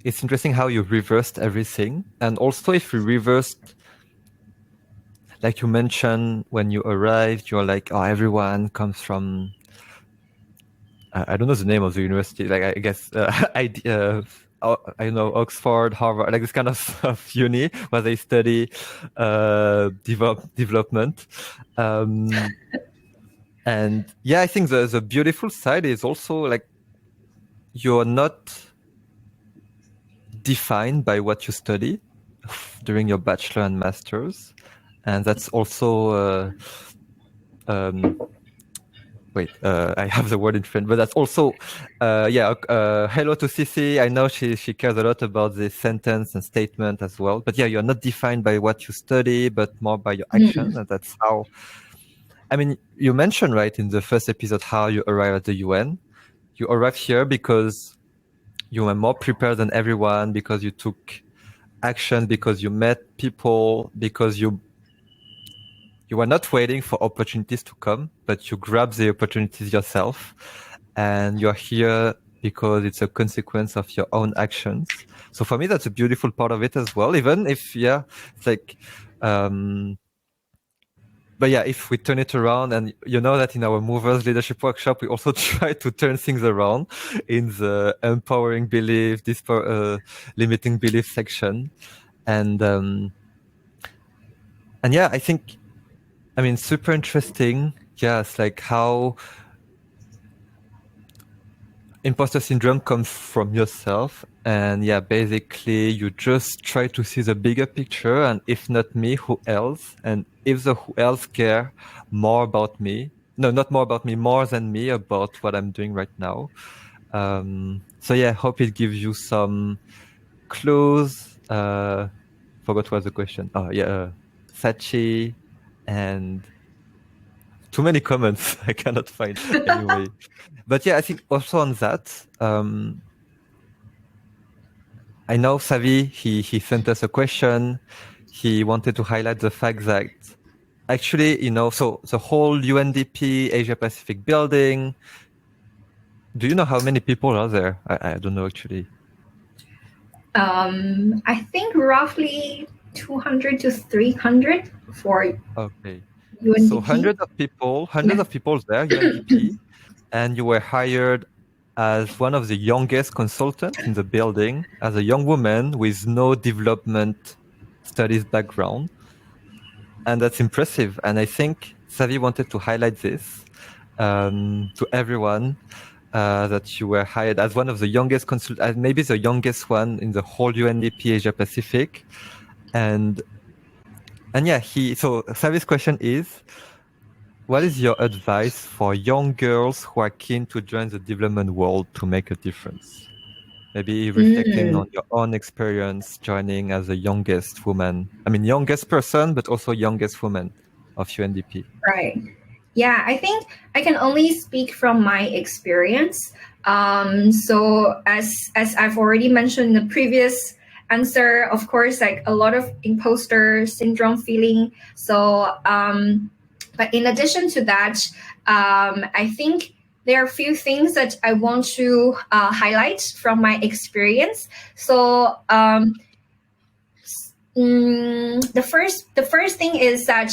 it's interesting how you reversed everything, and also if you reversed, like you mentioned, when you arrived, you're like, oh, everyone comes from, I don't know the name of the university, like I guess, I know, Oxford, Harvard, like this kind of uni where they study development. And yeah, I think the beautiful side is also like, you're not defined by what you study during your bachelor and master's. And that's also, I have the word in French, but that's also, hello to Sisi. I know she cares a lot about this sentence and statement as well. But yeah, you're not defined by what you study, but more by your actions. And that's how, I mean, you mentioned, right, in the first episode, how you arrive at the UN. You arrived here because you were more prepared than everyone, because you took action, because you met people, because you were not waiting for opportunities to come, but you grab the opportunities yourself. And you're here because it's a consequence of your own actions. So for me, that's a beautiful part of it as well, even if, it's like, but yeah, if we turn it around, and you know that in our movers leadership workshop, we also try to turn things around in the empowering belief, limiting belief section. And yeah, I think, I mean, super interesting. Yeah, it's like how imposter syndrome comes from yourself. And yeah, basically you just try to see the bigger picture, and if not me, who else? And if the who else care more about me, no, not more about me, more than me about what I'm doing right now. So yeah, I hope it gives you some clues. Forgot what was the question. Oh yeah, Sachi, and too many comments. I cannot find anyway. But yeah, I think also on that, I know Savi, he sent us a question. He wanted to highlight the fact that actually, so the whole UNDP Asia Pacific building, do you know how many people are there? I don't know actually. I think roughly 200 to 300 for Okay. UNDP. So hundreds of people there, UNDP, and you were hired as one of the youngest consultants in the building, as a young woman with no development studies background. And that's impressive. And I think Savi wanted to highlight this to everyone, that you were hired as one of the youngest consultants, maybe the youngest one in the whole UNDP Asia Pacific. And yeah, so Savi's question is, what is your advice for young girls who are keen to join the development world to make a difference? Maybe reflecting on your own experience joining as the youngest woman. I mean, youngest person, but also youngest woman of UNDP. Right. Yeah, I think I can only speak from my experience. So as I've already mentioned in the previous answer, of course, like a lot of imposter syndrome feeling. So, but in addition to that, I think there are a few things that I want to highlight from my experience. So, the first thing is that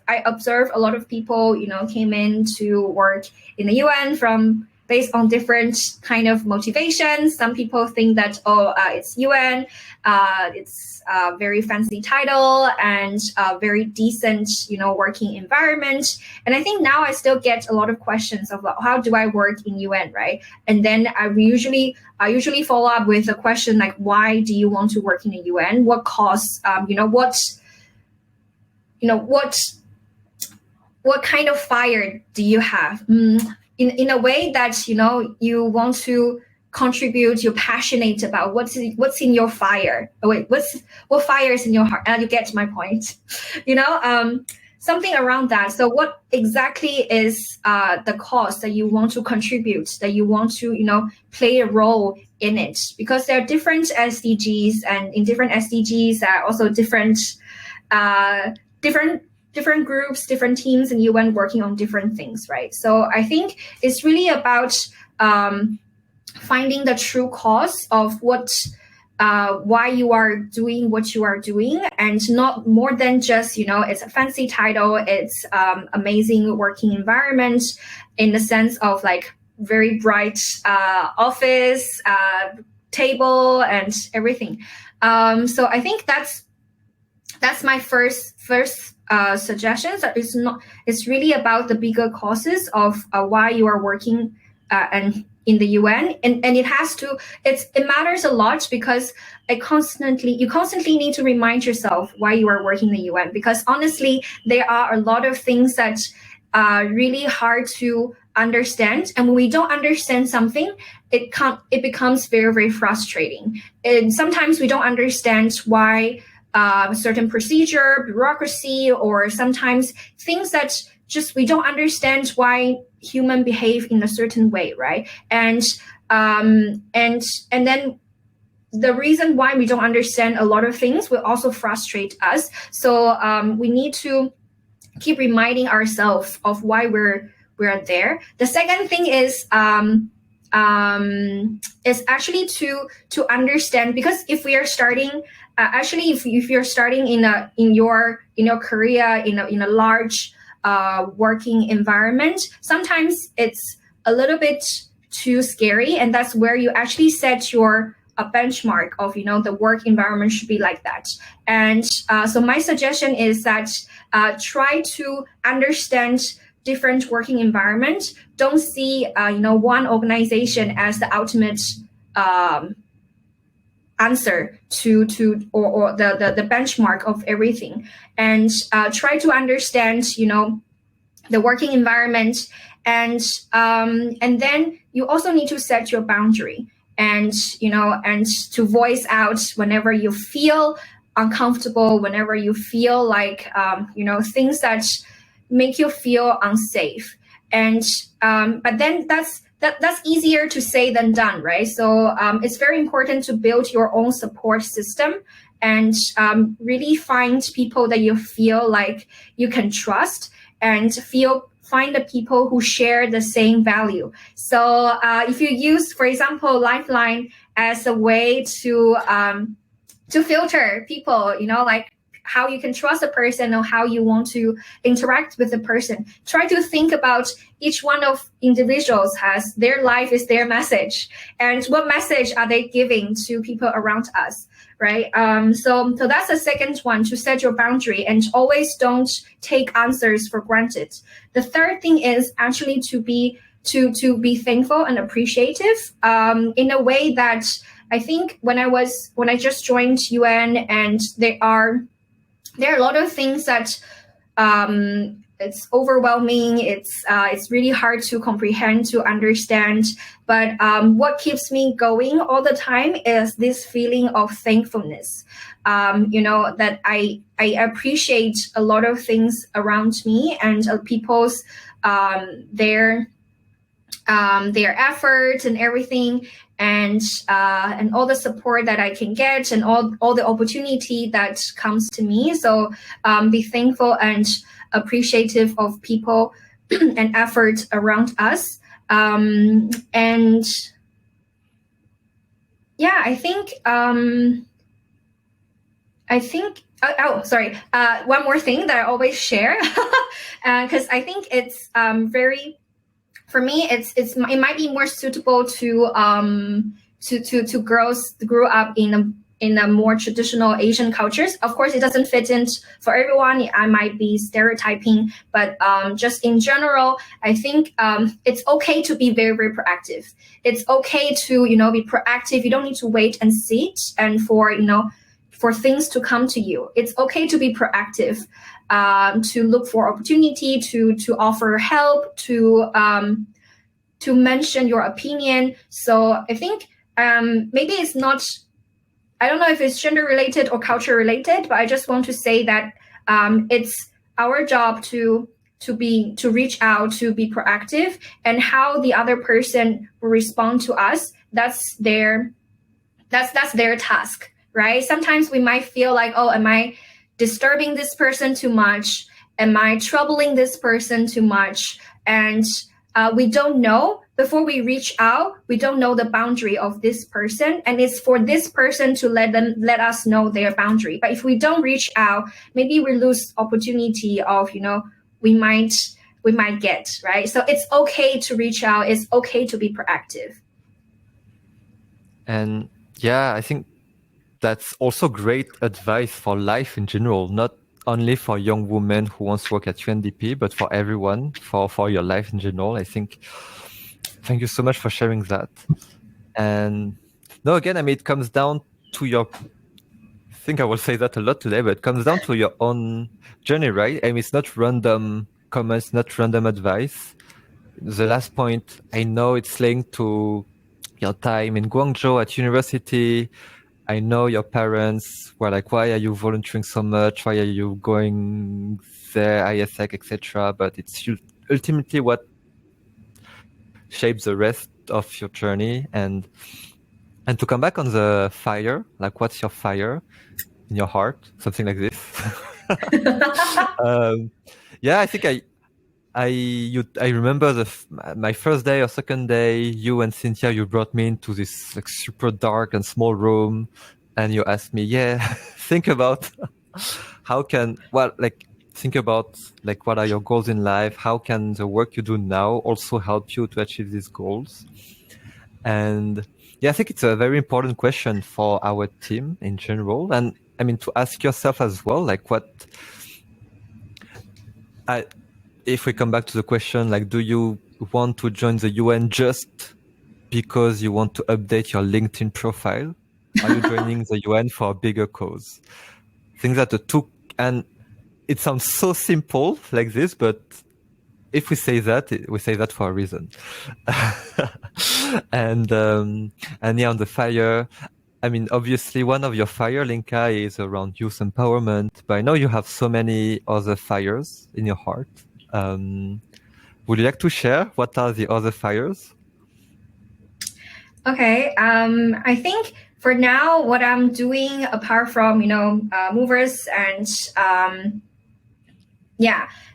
I observe a lot of people came in to work in the UN from based on different kind of motivations. Some people think that it's UN, it's a very fancy title and a very decent working environment. And I think now I still get a lot of questions about how do I work in UN, right? And then I usually follow up with a question like, why do you want to work in the UN? What cause? What kind of fire do you have? In a way that you want to contribute, you're passionate about what's in your fire. Oh wait, what fire is in your heart? You get my point. Something around that. So what exactly is the cause that you want to contribute, that you want to play a role in it? Because there are different SDGs, and in different SDGs there are also different groups, different teams in UN working on different things, right? So I think it's really about finding the true cause of why you are doing what you are doing, and not more than just it's a fancy title, it's amazing working environment in the sense of like very bright office table and everything. So I think that's my first suggestions. That it's really about the bigger causes of why you are working and in the UN, and it matters a lot, because you constantly need to remind yourself why you are working in the UN, because honestly there are a lot of things that are really hard to understand, and when we don't understand something, it becomes very, very frustrating. And sometimes we don't understand why certain procedure, bureaucracy, or sometimes things that just we don't understand why human behave in a certain way, right? And then the reason why we don't understand a lot of things will also frustrate us. So we need to keep reminding ourselves of why we're there. The second thing is actually to understand, because if we are starting if you're starting in your career in a large working environment, sometimes it's a little bit too scary, and that's where you actually set your benchmark of the work environment should be like that. And so my suggestion is that try to understand different working environment. Don't see one organization as the ultimate answer to or the benchmark of everything, and try to understand the working environment, and then you also need to set your boundary, and and to voice out whenever you feel uncomfortable, whenever you feel like things that make you feel unsafe. And but then that's easier to say than done, right? So it's very important to build your own support system, and really find people that you feel like you can trust, and find the people who share the same value. So if you use, for example, Lifeline as a way to filter people, like how you can trust a person or how you want to interact with the person, try to think about each one of individuals has their life is their message, and what message are they giving to people around us, right? So that's the second one, to set your boundary, and always don't take answers for granted. The third thing is actually to be thankful and appreciative in a way that I think when I just joined UN, and there are a lot of things that overwhelming. It's really hard to comprehend, to understand. But what keeps me going all the time is this feeling of thankfulness. That I appreciate a lot of things around me and people's their effort and everything, and all the support that I can get, and all the opportunity that comes to me. So be thankful and appreciative of people and effort around us. And yeah, I think sorry. One more thing that I always share, because I think it's very, for me, it might be more suitable to girls who grew up in a more traditional Asian cultures. Of course, it doesn't fit in for everyone. I might be stereotyping, but just in general, I think it's okay to be very, very proactive. It's okay to be proactive. You don't need to wait and sit and for things to come to you. It's okay to be proactive, to look for opportunity, to offer help, to mention your opinion. So I think maybe it's not, I don't know if it's gender related or culture related, but I just want to say that it's our job to reach out, to be proactive, and how the other person will respond to us. That's their task. Right? Sometimes we might feel like, oh, am I disturbing this person too much? Am I troubling this person too much? And we don't know. Before we reach out, we don't know the boundary of this person. And it's for this person to let us know their boundary. But if we don't reach out, maybe we lose opportunity of, we might get, right? So it's okay to reach out. It's okay to be proactive. And yeah, I think that's also great advice for life in general, not only for young women who wants to work at UNDP, but for everyone, for your life in general. I think, thank you so much for sharing that. And no, again, I mean, it comes down to your, I think I will say that a lot today, but it comes down to your own journey, right? I mean, it's not random comments, not random advice. The last point, I know it's linked to your time in Guangzhou at university. I know your parents were like, why are you volunteering so much? Why are you going there, ISEC, etc.? But it's ultimately what shapes the rest of your journey. And to come back on the fire, like what's your fire in your heart? Something like this. Yeah, I think I remember my first day or second day, you and Cynthia, you brought me into this like super dark and small room, and you asked me, think about think about like what are your goals in life? How can the work you do now also help you to achieve these goals? And yeah, I think it's a very important question for our team in general, and I mean to ask yourself as well, like if we come back to the question, like, do you want to join the UN just because you want to update your LinkedIn profile? Are you joining the UN for a bigger cause? Things that and it sounds so simple like this, but if we say that for a reason. And yeah, on the fire, I mean, obviously one of your fire, Linka, is around youth empowerment, but I know you have so many other fires in your heart. Would you like to share what are the other fires? Okay. I think for now, what I'm doing apart from, movers and,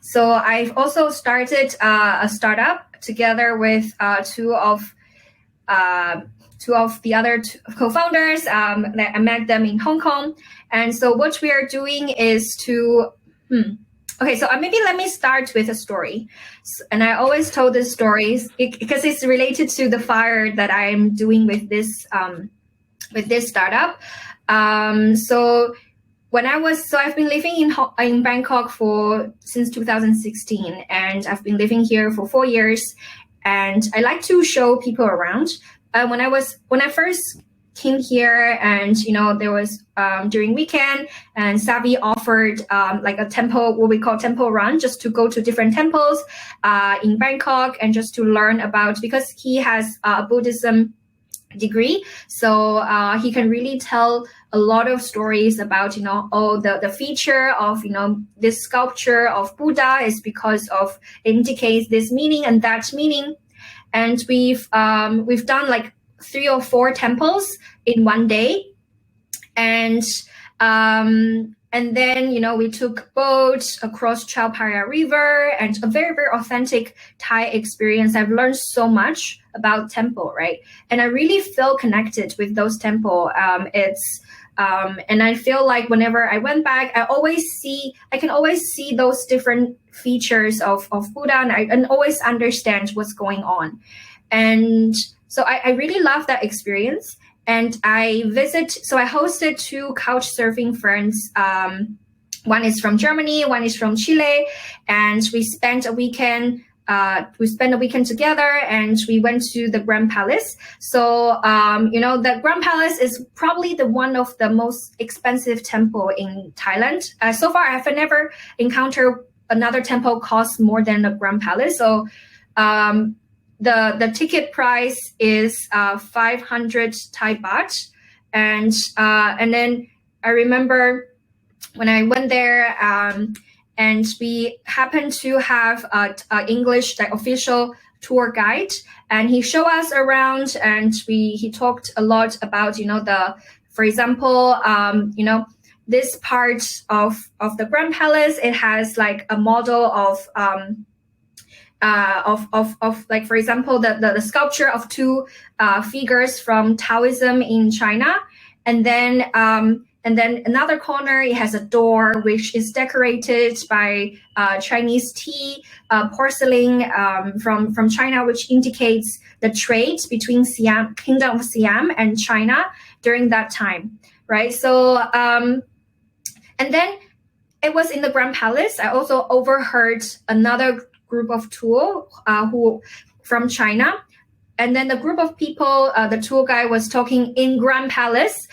so I've also started a startup together with two of the other co-founders. That I met them in Hong Kong. And so what we are doing is to, okay, so maybe let me start with a story. And I always told this story because it's related to the fire that I'm doing with this startup. So I've been living in Bangkok since 2016, and I've been living here for 4 years. And I like to show people around. When I first came here, and there was during weekend, and Savi offered like a temple, what we call temple run, just to go to different temples in Bangkok and just to learn about, because he has a Buddhism degree, so he can really tell a lot of stories about the feature of this sculpture of Buddha is because of, it indicates this meaning and that meaning. And we've done like 3 or 4 temples in one day, and then we took boats across Chao Phraya River, and a very, very authentic Thai experience. I've learned so much about temple, right? And I really feel connected with those temple. And I feel like whenever I went back, I can always see those different features of Buddha, and always understand what's going on. And so I really love that experience. And I hosted 2 couch surfing friends. One is from Germany, one is from Chile, and we spent a weekend. Together, and we went to the Grand Palace. So, the Grand Palace is probably one of the most expensive temple in Thailand. So far, I've never encountered another temple cost more than the Grand Palace. So, the ticket price is 500 Thai baht, and then I remember when I went there, and we happened to have a English official tour guide, and he showed us around, and he talked a lot about for example, this part of the Grand Palace, it has like a model of like, for example, the sculpture of 2 figures from Taoism in China, and then another corner, it has a door which is decorated by Chinese tea porcelain from China, which indicates the trade between Kingdom of Siam and China during that time, right? So and then it was in the Grand Palace. I also overheard another group of tour who from China. And then the group of people, the tour guide was talking in Grand Palace,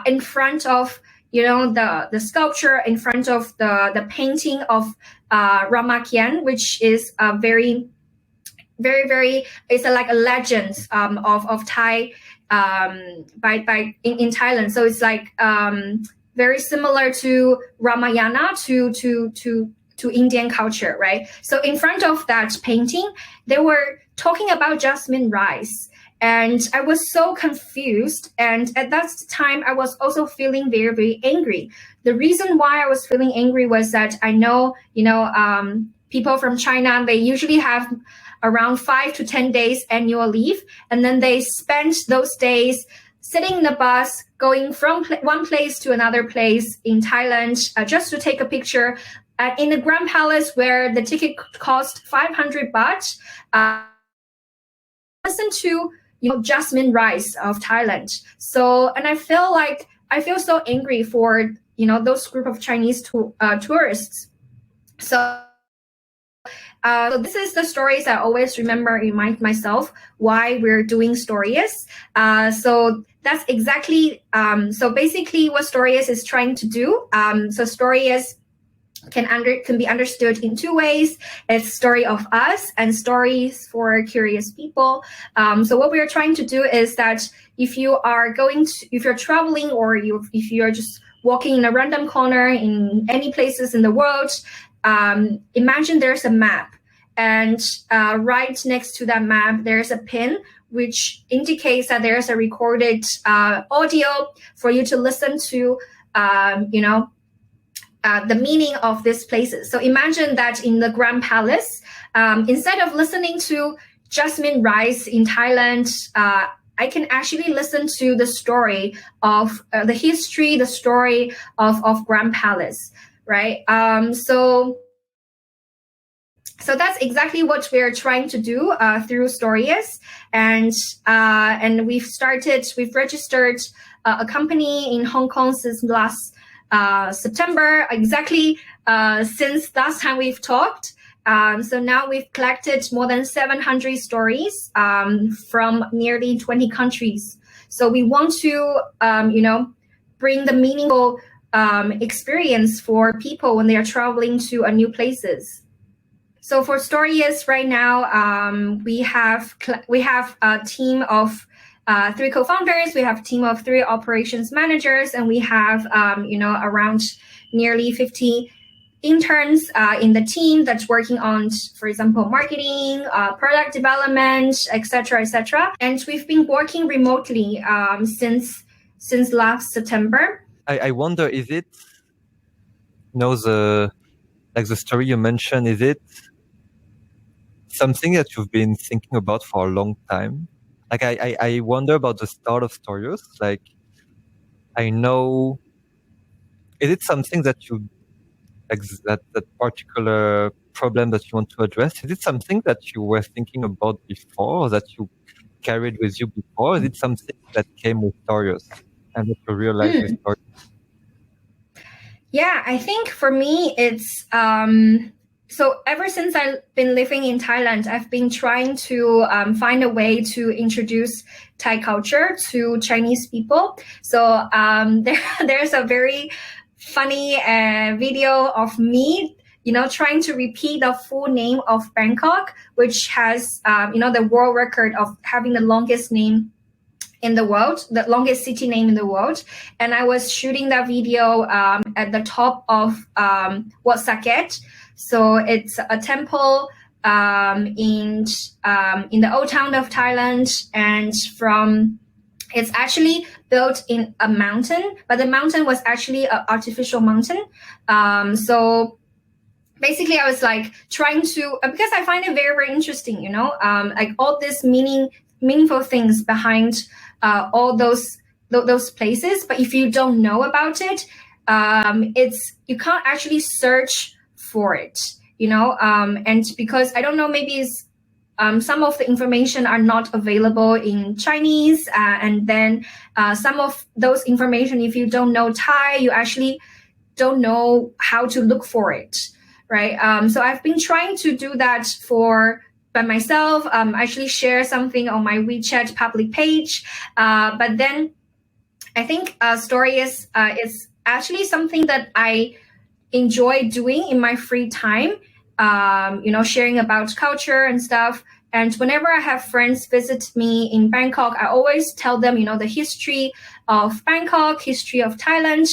in front of the sculpture, in front of the painting of Ramakien, which is a very, very, very, it's like a legend of Thai in Thailand. So it's like very similar to Ramayana to Indian culture, right? So in front of that painting, they were talking about jasmine rice. And I was so confused. And at that time, I was also feeling very, very angry. The reason why I was feeling angry was that I know, people from China, they usually have around 5 to 10 days annual leave. And then they spend those days sitting in the bus, going from one place to another place in Thailand, just to take a picture in the Grand Palace, where the ticket cost 500 baht. Listen to jasmine rice of Thailand. So, and I feel so angry for those group of Chinese tourists. So this is the stories I always remember, remind myself why we're doing Storius. So that's exactly so basically what Storius is trying to do. So Storius can be understood in 2 ways. It's story of us and stories for curious people. So what we are trying to do is that if you're traveling, or if you're just walking in a random corner in any places in the world, imagine there's a map, and right next to that map there's a pin which indicates that there's a recorded audio for you to listen to the meaning of these places. So imagine that in the Grand Palace, instead of listening to jasmine rice in Thailand, I can actually listen to the story of the history, the story of Grand Palace, right? So that's exactly what we're trying to do through Storius, and we've registered a company in Hong Kong since last September, exactly since last time we've talked. So now we've collected more than 700 stories from nearly 20 countries. So we want to, bring the meaningful experience for people when they are traveling to a new places. So for Storius right now, we have a team of 3 co-founders. We have a team of 3 operations managers, and we have around nearly 50 interns in the team that's working on, for example, marketing, product development, etc., etc. And we've been working remotely since last September. I wonder, is it, the story you mentioned, is it something that you've been thinking about for a long time? Like, I wonder about the start of Storius. Like, I know, is it something that you, like, that particular problem that you want to address, is it something that you were thinking about before, or that you carried with you before? Is it something that came with Storius and that you realized with Storius? Yeah, I think for me, it's so ever since I've been living in Thailand, I've been trying to find a way to introduce Thai culture to Chinese people. So there's a very funny video of me, trying to repeat the full name of Bangkok, which has, the world record of having the longest name in the world, the longest city name in the world. And I was shooting that video at the top of Wat Saket. So it's a temple in the old town of Thailand, and it's actually built in a mountain, but the mountain was actually an artificial mountain. So basically I was like trying to, because I find it very, very interesting, like all this meaningful things behind all those places. But if you don't know about it, you can't actually search for it, and because I don't know, maybe it's some of the information are not available in Chinese, and then some of those information, if you don't know Thai, you actually don't know how to look for it, right? So I've been trying to do that by myself, actually share something on my WeChat public page. But then I think Storius is actually something that I enjoy doing in my free time, sharing about culture and stuff. And whenever I have friends visit me in Bangkok, I always tell them, the history of Bangkok, history of Thailand,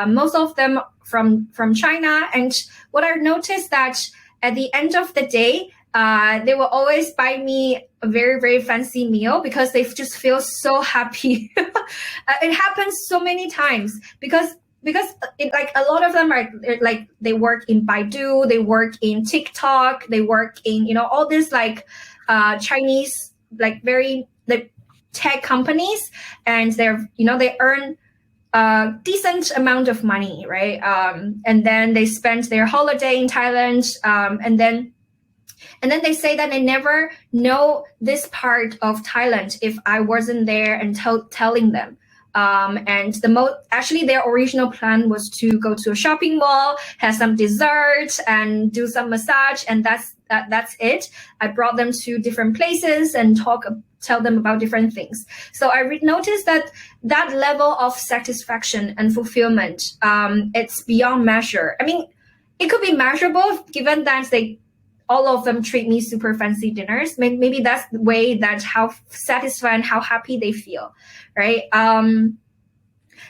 most of them from China. And what I noticed that at the end of the day, they will always buy me a very, very fancy meal because they just feel so happy. It happens so many times because like a lot of them are like, they work in Baidu, they work in TikTok, they work in, all these like Chinese, like very like tech companies, and they earn a decent amount of money, right? And then they spend their holiday in Thailand, and then they say that they never know this part of Thailand if I wasn't there and telling them. And actually their original plan was to go to a shopping mall, have some dessert, and do some massage, and that's it. I brought them to different places and tell them about different things. So I noticed that level of satisfaction and fulfillment, it's beyond measure. I mean, it could be measurable given that all of them treat me super fancy dinners. Maybe that's the way that how satisfied and how happy they feel, right?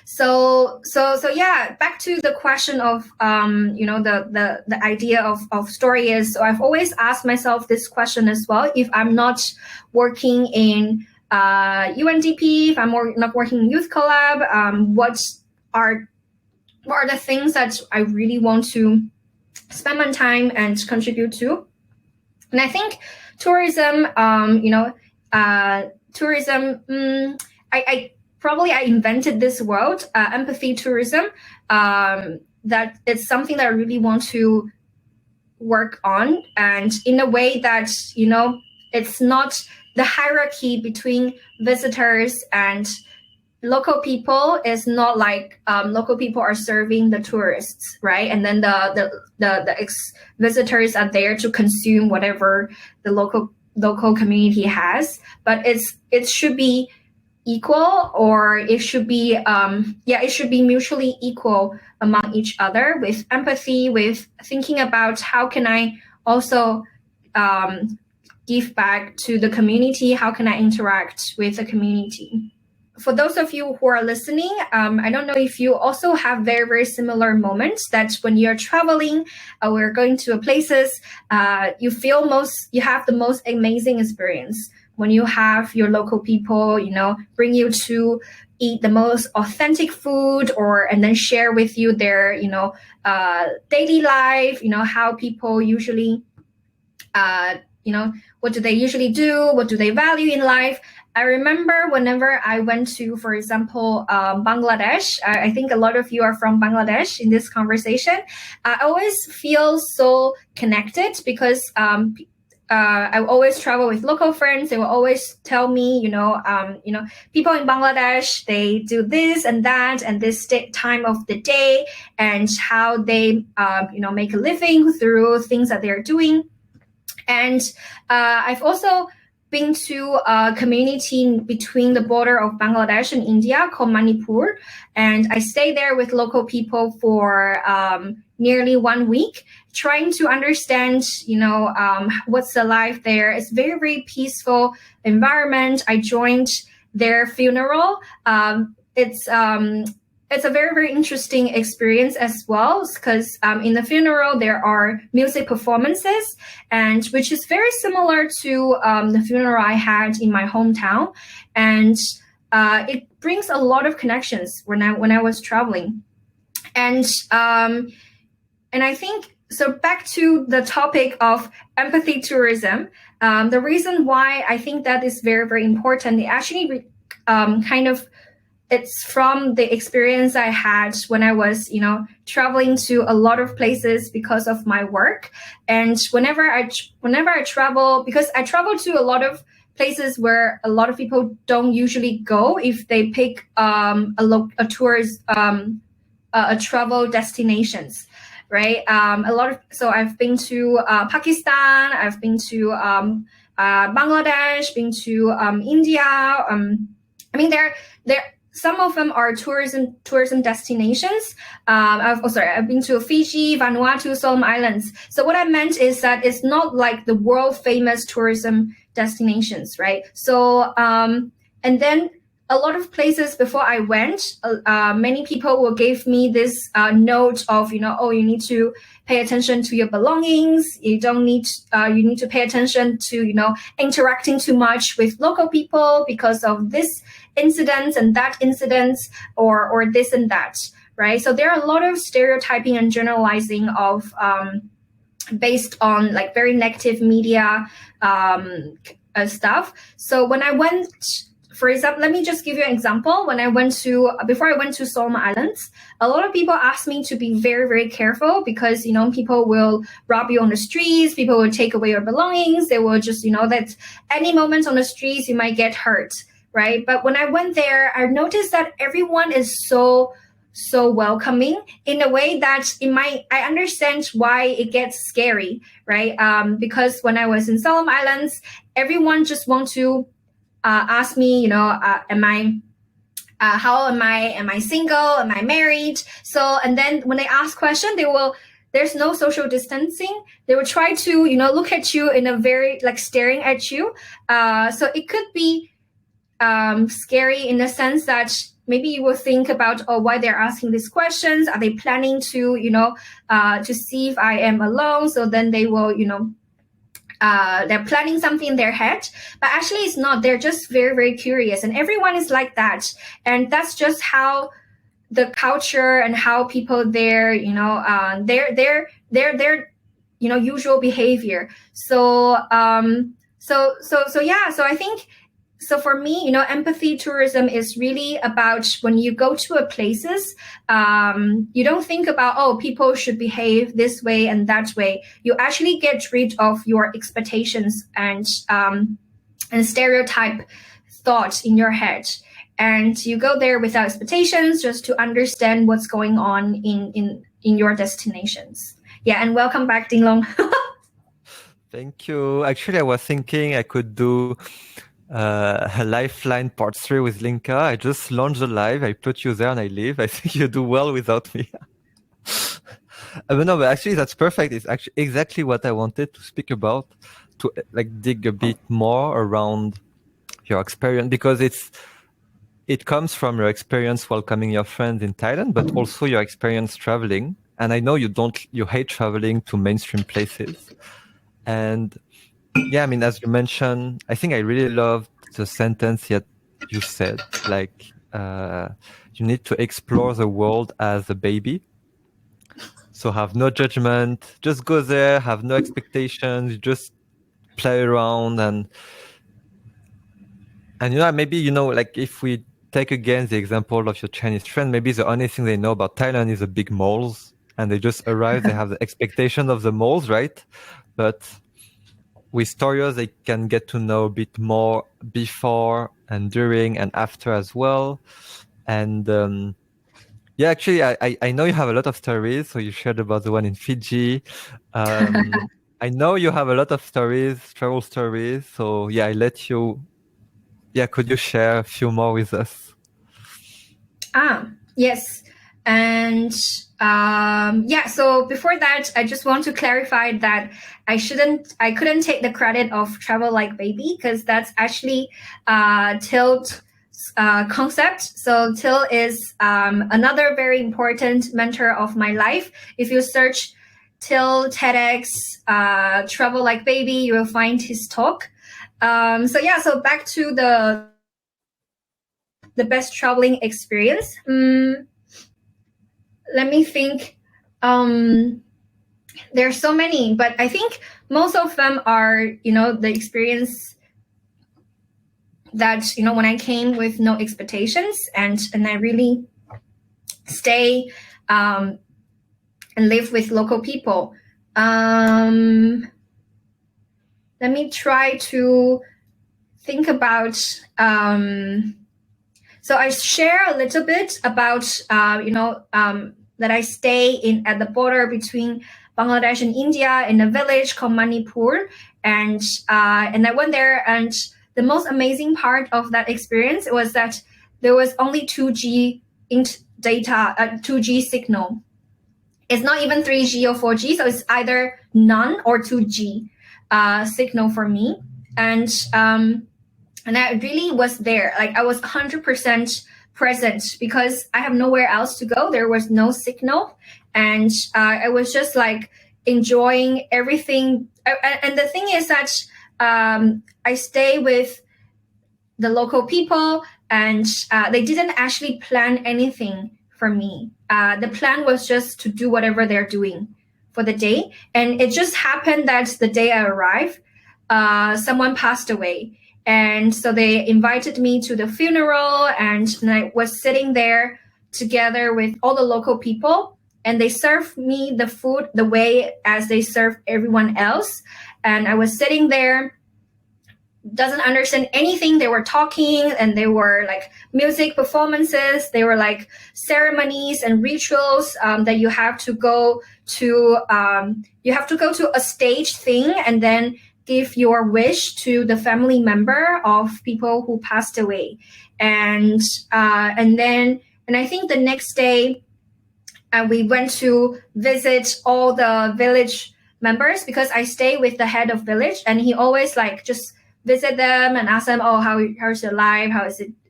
So yeah, back to the question of the idea of Storius. So I've always asked myself this question as well. If I'm not working in UNDP, if I'm not working in Youth Collab, what are the things that I really want to spend my time and contribute to? And I think tourism, I invented this word, empathy tourism, that it's something that I really want to work on. And in a way that, it's not the hierarchy between visitors and local people is not like local people are serving the tourists, right? And then the visitors are there to consume whatever the local community has. But it should be equal, or it should be it should be mutually equal among each other, with empathy, with thinking about how can I also give back to the community, how can I interact with the community. For those of you who are listening, I don't know if you also have very, very similar moments that when you're traveling or going to places, you have the most amazing experience when you have your local people, bring you to eat the most authentic food, and then share with you their, daily life, how people usually, what do they usually do? What do they value in life? I remember whenever I went to, for example, Bangladesh, I think a lot of you are from Bangladesh in this conversation. I always feel so connected because I always travel with local friends. They will always tell me, people in Bangladesh, they do this and that and this time of the day, and how they, make a living through things that they're doing. And I've also been to a community between the border of Bangladesh and India called Manipur. And I stayed there with local people for nearly 1 week, trying to understand, what's the life there. It's very, very peaceful environment. I joined their funeral. It's a very, very interesting experience as well, because in the funeral, there are music performances, and which is very similar to the funeral I had in my hometown. And it brings a lot of connections when I was traveling. And I think, so back to the topic of empathy tourism, the reason why I think that is very, very important, it actually it's from the experience I had when I was, traveling to a lot of places because of my work. And whenever I travel, because I travel to a lot of places where a lot of people don't usually go if they pick a travel destinations, right? So I've been to Pakistan, I've been to Bangladesh, been to India. There. Some of them are tourism destinations. I've been to Fiji, Vanuatu, Solomon Islands. So what I meant is that it's not like the world famous tourism destinations, right? So and then a lot of places before I went, many people will give me this note of, you need to pay attention to your belongings. You need to pay attention to, interacting too much with local people because of this incidents and that incidents, or this and that, right? So there are a lot of stereotyping and generalizing of based on like very negative media stuff. So when I went, for example, let me just give you an example. Before I went to Solomon Islands, a lot of people asked me to be very, very careful because, people will rob you on the streets, people will take away your belongings, they will just, that any moment on the streets you might get hurt, right? But when I went there, I noticed that everyone is so welcoming in a way that I understand why it gets scary, right? Because when I was in Solomon Islands, everyone just want to ask me, am I single? Am I married? So, and then when they ask questions, there's no social distancing. They will try to, look at you in a very, like, staring at you. So it could be scary in the sense that maybe you will think about, why they're asking these questions. Are they planning to, to see if I am alone? So then they will, they're planning something in their head, but actually it's not. They're just very, very curious, and everyone is like that. And that's just how the culture and how people there, their usual behavior. So I think, so for me, empathy tourism is really about when you go to a places, you don't think about, people should behave this way and that way. You actually get rid of your expectations and stereotype thoughts in your head. And you go there without expectations, just to understand what's going on in your destinations. Yeah, and welcome back, Ding Long. Thank you. Actually, I was thinking I could do Lifeline Part 3 with Linka. I just launched the live. I put you there and I leave. I think you do well without me. But no, but actually that's perfect. It's actually exactly what I wanted to speak about, to like dig a bit more around your experience, because it comes from your experience welcoming your friends in Thailand, but also your experience traveling. And I know you hate traveling to mainstream places. And yeah, I mean, as you mentioned, I think I really loved the sentence that you said, like, you need to explore the world as a baby. So have no judgment, just go there, have no expectations, just play around. And maybe, like if we take again the example of your Chinese friend, maybe the only thing they know about Thailand is the big malls, and they just arrive, they have the expectation of the malls, right? But with Storius, they can get to know a bit more before and during and after as well. And yeah, actually, I know you have a lot of stories. So you shared about the one in Fiji. I know you have a lot of stories, travel stories. So yeah, I let you. Yeah, could you share a few more with us? Yes. And so before that, I just want to clarify that I couldn't take the credit of Travel Like Baby, because that's actually Tilt's concept. So Till is another very important mentor of my life. If you search Till TEDx Travel Like Baby, you will find his talk. So back to the best traveling experience. Let me think. There are so many, but I think most of them are, the experience that, when I came with no expectations and I really stay and live with local people. Let me try to think about. So I share a little bit about, that I stay at the border between Bangladesh and India in a village called Manipur, and I went there, and the most amazing part of that experience was that there was only 2G data, 2G signal. It's not even 3G or 4G, so it's either none or 2G signal for me, and I really was there. Like I was 100% present because I have nowhere else to go. There was no signal. And I was just like enjoying everything. And the thing is that I stay with the local people, and they didn't actually plan anything for me. The plan was just to do whatever they're doing for the day. And it just happened that the day I arrived, someone passed away. And so they invited me to the funeral, and I was sitting there together with all the local people, and they served me the food the way as they serve everyone else. And I was sitting there, doesn't understand anything they were talking, and they were like music performances, they were like ceremonies and rituals that you have to go to a stage thing and then give your wish to the family member of people who passed away. And I think the next day we went to visit all the village members, because I stay with the head of village, and he always like just visit them and ask them, oh, how's your life?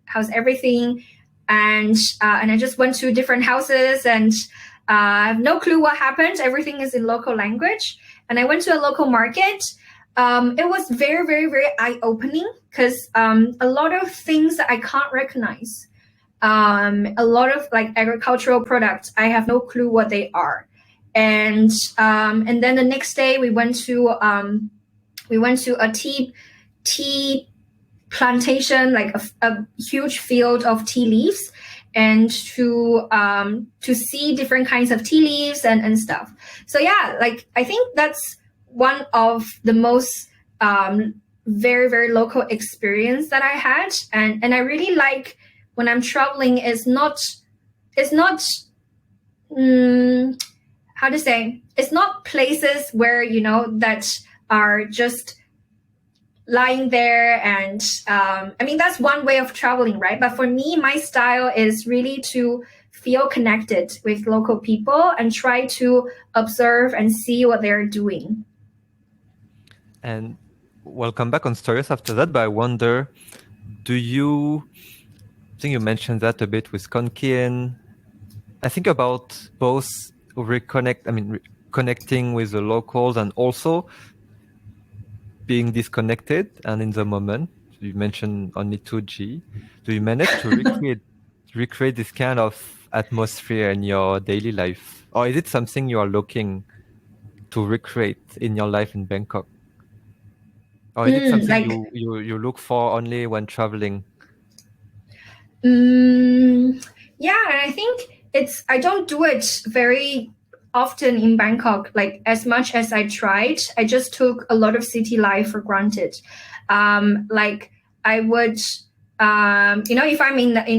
How's everything? And I just went to different houses, and I have no clue what happened. Everything is in local language. And I went to a local market. It was very, very, very eye-opening, because a lot of things that I can't recognize, a lot of like agricultural products, I have no clue what they are. And then the next day we went to a tea plantation, like a huge field of tea leaves, and to see different kinds of tea leaves and stuff. So yeah, like I think that's one of the most very, very local experience that I had. And I really like when I'm traveling, it's not how to say, it's not places where, that are just lying there and I mean, that's one way of traveling, right? But for me, my style is really to feel connected with local people and try to observe and see what they're doing. And we'll come back on Storius after that, but I wonder, I think you mentioned that a bit with Konkin. I think about both connecting with the locals and also being disconnected and in the moment. You mentioned only 2G. Do you manage to recreate this kind of atmosphere in your daily life? Or is it something you are looking to recreate in your life in Bangkok? Or is it something Like, you look for only when traveling? yeah, and I think I don't do it very often in Bangkok, like as much as I tried. I just took a lot of city life for granted. Like I would, if I'm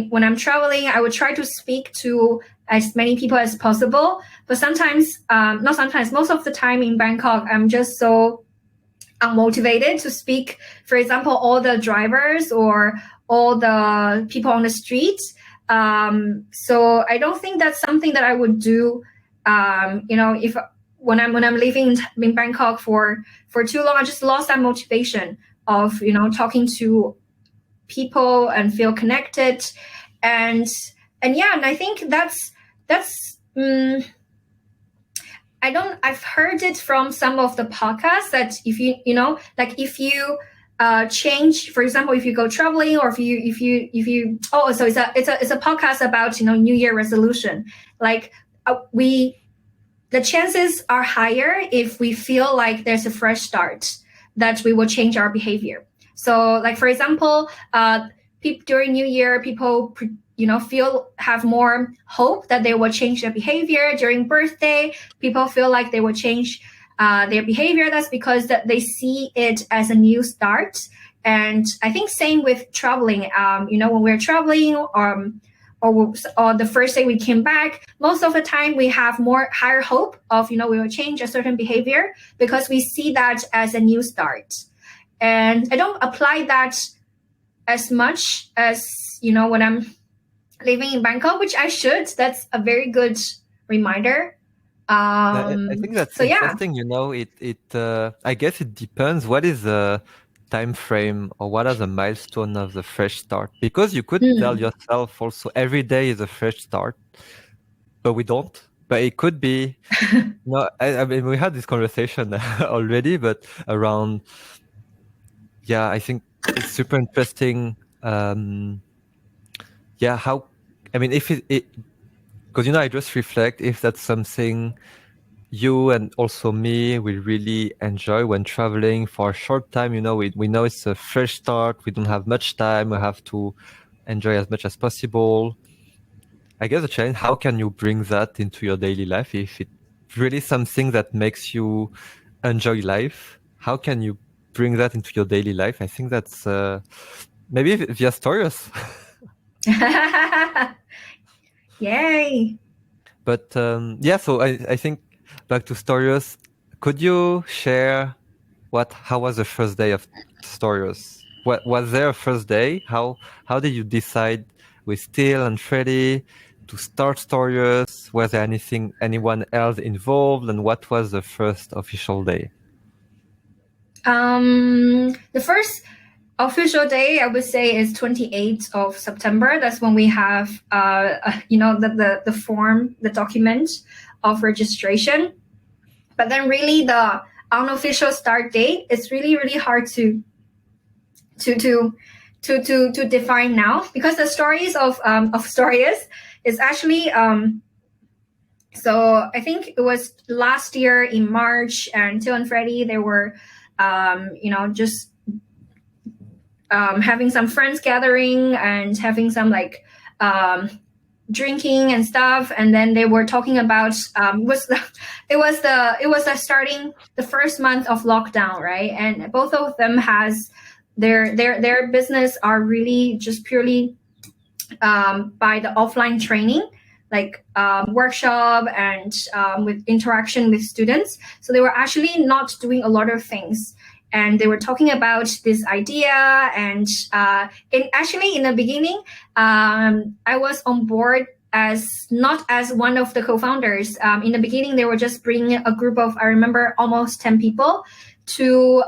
when I'm traveling, I would try to speak to as many people as possible. But sometimes, not sometimes, most of the time in Bangkok, I'm just so unmotivated to speak. For example, all the drivers or all the people on the streets. So I don't think that's something that I would do. If when I'm living in Bangkok for too long, I just lost that motivation of talking to people and feel connected, and yeah, and I think that's. I've heard it from some of the podcasts that if if you change, for example, if you go traveling or if you so it's a podcast about New Year resolution. Like the chances are higher if we feel like there's a fresh start that we will change our behavior. So like, for example, during New Year, people have more hope that they will change their behavior. During birthday, people feel like they will change their behavior. That's because that they see it as a new start. And I think same with traveling. When we're traveling or the first day we came back, most of the time we have higher hope of we will change a certain behavior because we see that as a new start. And I don't apply that as much as when I'm living in Bangkok, which I should. That's a very good reminder. I think that's interesting. Yeah. I guess it depends. What is the time frame or what are the milestones of the fresh start? Because you could tell yourself also every day is a fresh start, but we don't. But it could be. No, I mean we had this conversation already, but around. Yeah, I think it's super interesting. Yeah, how? I mean, if it because I just reflect if that's something you and also me will really enjoy when traveling for a short time. We know it's a fresh start. We don't have much time. We have to enjoy as much as possible. I guess the challenge, how can you bring that into your daily life? If it's really something that makes you enjoy life, how can you bring that into your daily life? I think that's maybe via Storius. Yay. But so I think back to Storius, could you share how was the first day of Storius? What was there a first day? How did you decide with Steele and Freddie to start Storius? Was there anyone else involved? And what was the first official day? The first official day I would say is 28th of September. That's when we have the form, the document of registration. But then really the unofficial start date is really, really hard to define now, because the stories of Storius is actually so I think it was last year in March, and Till and Freddie, they were just having some friends gathering and having some drinking and stuff, and then they were talking about it was the first month of lockdown, right? And both of them has their business are really just purely by the offline training, like workshop and with interaction with students. So they were actually not doing a lot of things. and they were talking about this idea. And in the beginning, I was on board as not as one of the co-founders. In the beginning, they were just bringing a group of, I remember, almost 10 people to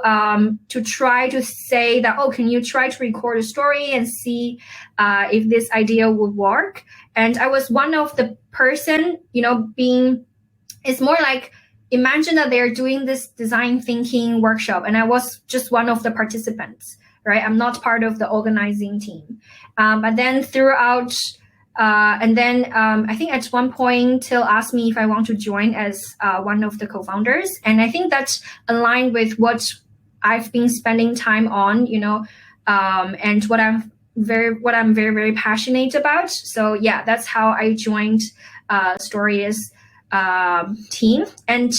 try to say that, oh, can you try to record a story and see if this idea would work? And I was one of the person, it's more like, imagine that they're doing this design thinking workshop, and I was just one of the participants, right? I'm not part of the organizing team. But then throughout, I think at one point, Till asked me if I want to join as one of the co-founders. And I think that's aligned with what I've been spending time on, and what I'm very, very passionate about. So yeah, that's how I joined Storius team. And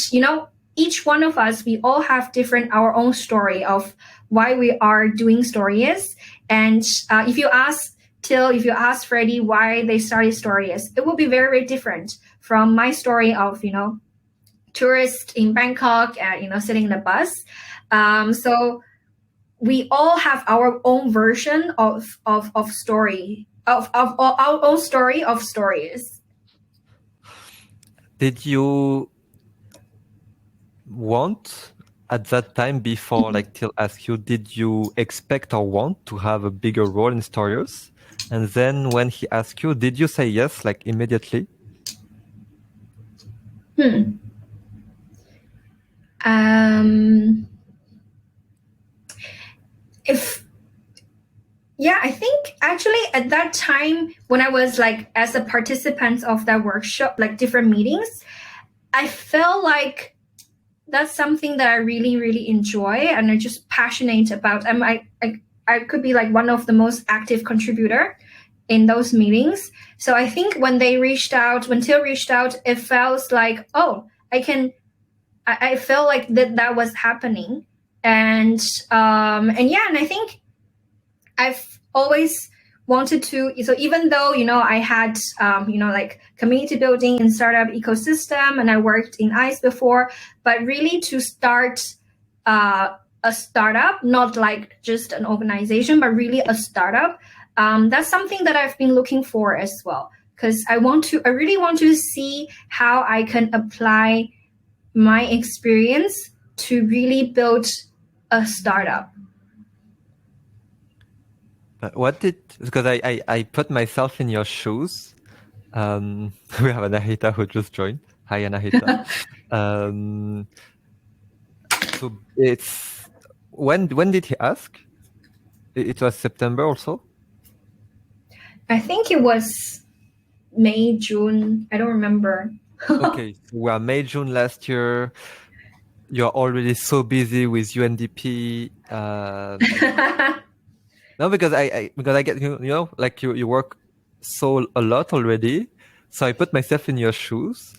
each one of us, we all have our own story of why we are doing Storius. And if you ask Freddie why they started Storius, it will be very, very different from my story of tourist in Bangkok and sitting in the bus. So we all have our own version of story of our own story of Storius. Did you want at that time, before Till asked you, did you expect or want to have a bigger role in Storius? And then when he asked you, did you say yes, immediately? I think actually at that time when I was as a participant of that workshop, different meetings, I felt like that's something that I really, really enjoy and I'm just passionate about. I could be one of the most active contributor in those meetings. So I think when Till reached out, it felt like, oh, I felt like that was happening. And I think I've always wanted to, so even though, I had, community building and startup ecosystem, and I worked in ICE before, but really to start a startup, not just an organization, but really a startup. That's something that I've been looking for as well, because I really want to see how I can apply my experience to really build a startup. Because I put myself in your shoes. We have Anahita who just joined. Hi, Anahita. So it's, when did he ask? It was September also? I think it was May, June. I don't remember. Okay, so we are May, June last year. You're already so busy with UNDP. No, because I get, you work a lot already. So I put myself in your shoes,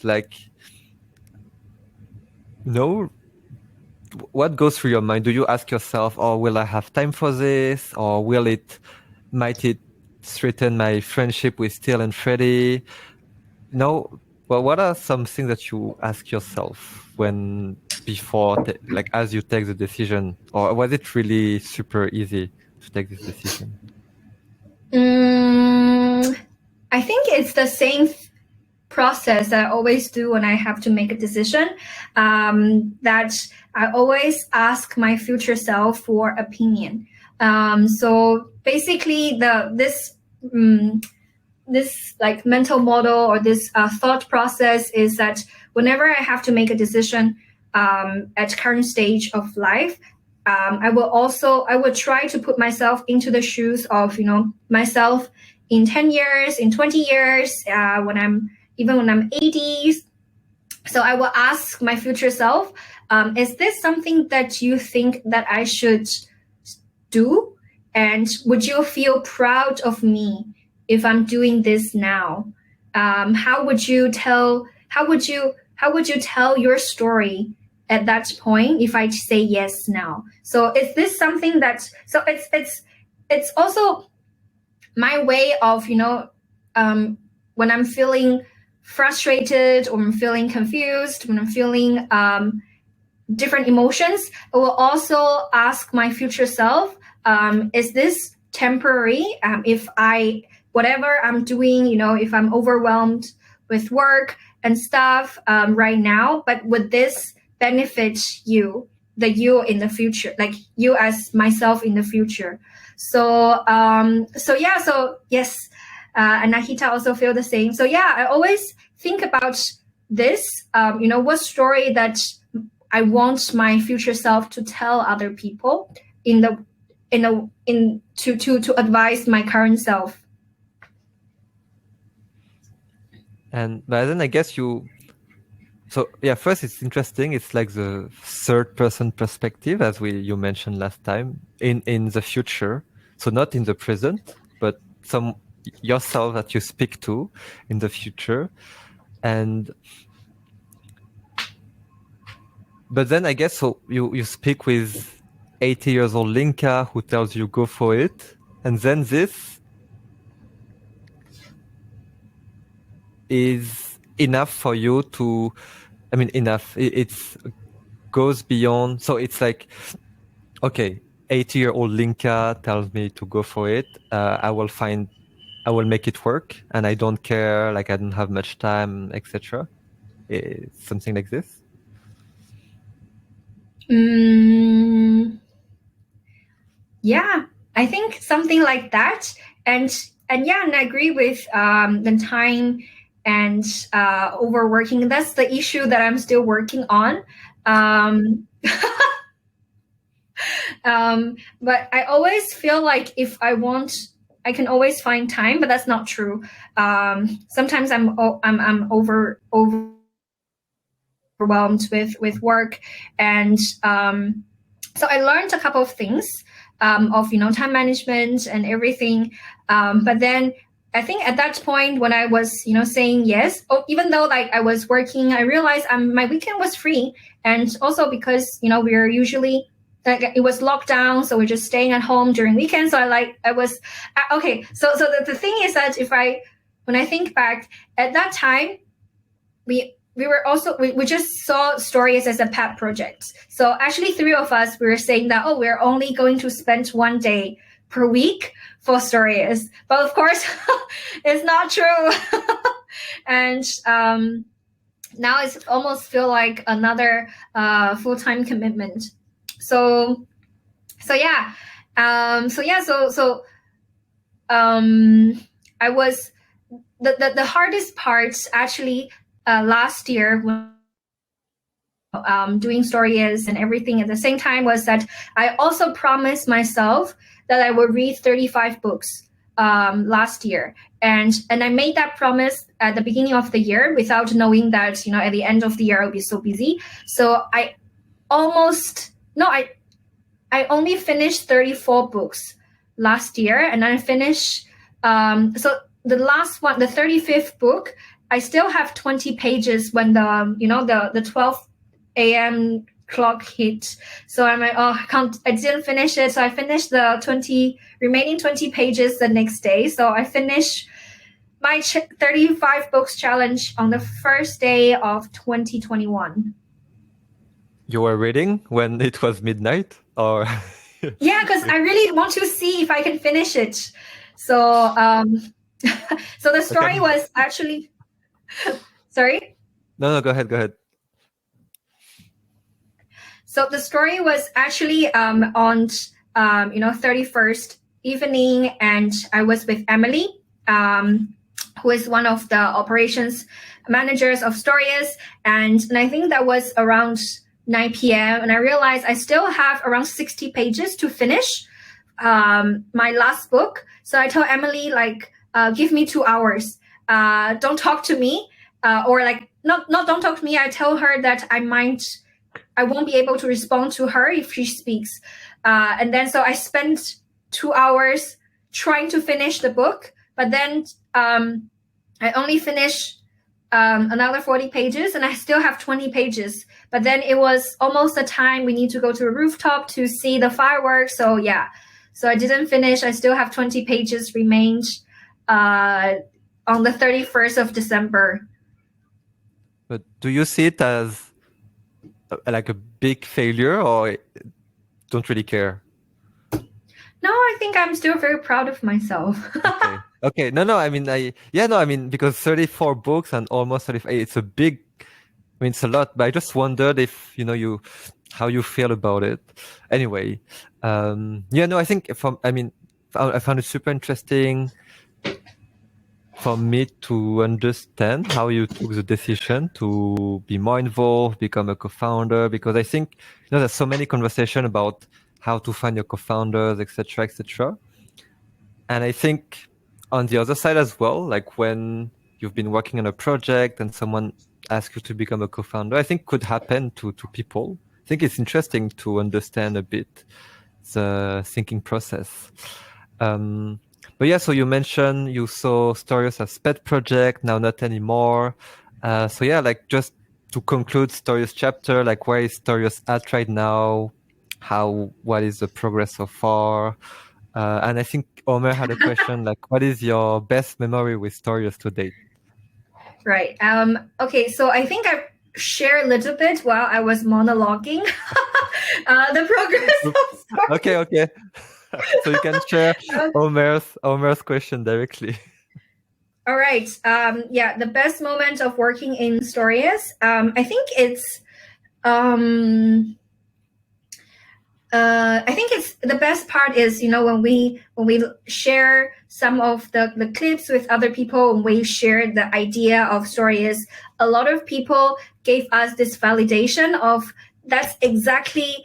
what goes through your mind? Do you ask yourself, oh, will I have time for this? Or might it threaten my friendship with Till and Freddie? No. Well, what are some things that you ask yourself as you take the decision? Or was it really super easy to take this decision? I think it's the same process that I always do when I have to make a decision, that I always ask my future self for opinion. So basically this mental model or this thought process is that whenever I have to make a decision at current stage of life, I will try to put myself into the shoes of myself in 10 years, in 20 years, when I'm 80. So I will ask my future self, is this something that you think that I should do? And would you feel proud of me if I'm doing this now? How would you tell your story at that point if I say yes now? So is this something it's also my way of, when I'm feeling frustrated or I'm feeling confused, when I'm feeling different emotions, I will also ask my future self, is this temporary? If whatever I'm doing, if I'm overwhelmed with work and stuff right now, but would this benefit you, you in the future, like you as myself in the future? So yes, and Nahita also feel the same. So yeah, I always think about this, what story that I want my future self to tell other people to advise my current self. But then I guess first it's interesting. It's like the third person perspective, as you mentioned last time, in the future. So not in the present, but yourself that you speak to in the future. But then I guess so you speak with 80 years old Linka who tells you go for it, and then this is enough for you to, enough. It goes beyond. So it's like, okay, 80-year-old Linka tells me to go for it. I will make it work, and I don't care. Like I don't have much time, etc. Something like this. Yeah, I think something like that. And yeah, and I agree with the time and overworking. That's the issue that I'm still working on. But I always feel like if I want, I can always find time, but that's not true. Sometimes I'm overwhelmed with work, and so I learned a couple of things of time management and everything. But then I think at that point when I was saying yes, even though like I was working, I realized my weekend was free, and also because we are usually like it was locked down, so we're just staying at home during weekends. So okay. So the thing is that when I think back at that time, we just saw Storius as a pet project. So actually 3 of us, we were saying that, we're only going to spend 1 day per week for Storius. But of course, it's not true. And now it's almost feel like another full-time commitment. So yeah. I was the hardest part actually last year when doing Storius and everything at the same time was that I also promised myself that I would read 35 books last year. And I made that promise at the beginning of the year without knowing that, at the end of the year I'll be so busy. So I only finished 34 books last year, and I finished so the last one, the 35th book, I still have 20 pages when the 12 a.m. clock hit. So I'm like, I didn't finish it. So I finished the remaining 20 pages the next day. So I finished my 35 books challenge on the first day of 2021. You were reading when it was midnight, or? Yeah, because I really want to see if I can finish it. So so the story was actually sorry? No, go ahead. So the story was actually on 31st evening, and I was with Emily, who is one of the operations managers of Storius, and I think that was around 9 p.m. and I realized I still have around 60 pages to finish my last book. So I told Emily, like, give me 2 hours. Don't talk to me, or like not don't talk to me. I tell her that I won't be able to respond to her if she speaks. And then so I spent 2 hours trying to finish the book, but then I only finished another 40 pages, and I still have 20 pages. But then it was almost the time we need to go to a rooftop to see the fireworks. So yeah, so I didn't finish. I still have 20 pages remained on the 31st of December. But do you see it as like a big failure, or don't really care? No, I think I'm still very proud of myself. Okay. Okay. No. I mean, no. I mean, because 34 books and almost 35, it's a big. I mean, it's a lot. But I just wondered if how you feel about it. Anyway, no. I think I found it super interesting for me to understand how you took the decision to be more involved, become a co-founder, because I think there's so many conversation about how to find your co-founders, etc., etc. And I think on the other side as well, like when you've been working on a project and someone asks you to become a co-founder, I think could happen to people. I think it's interesting to understand a bit the thinking process. But yeah, so you mentioned you saw Storius as pet project, now not anymore. So yeah, like just to conclude Storius chapter, like where is Storius at right now? What is the progress so far? And I think Omer had a question like, what is your best memory with Storius to date? Right. Okay. So I think I shared a little bit while I was monologuing the progress of story. Okay. So you can share Omer's question directly. All right. Yeah, the best moment of working in Storius. I think it's the best part is when we share some of the clips with other people, and we share the idea of Storius, a lot of people gave us this validation of that's exactly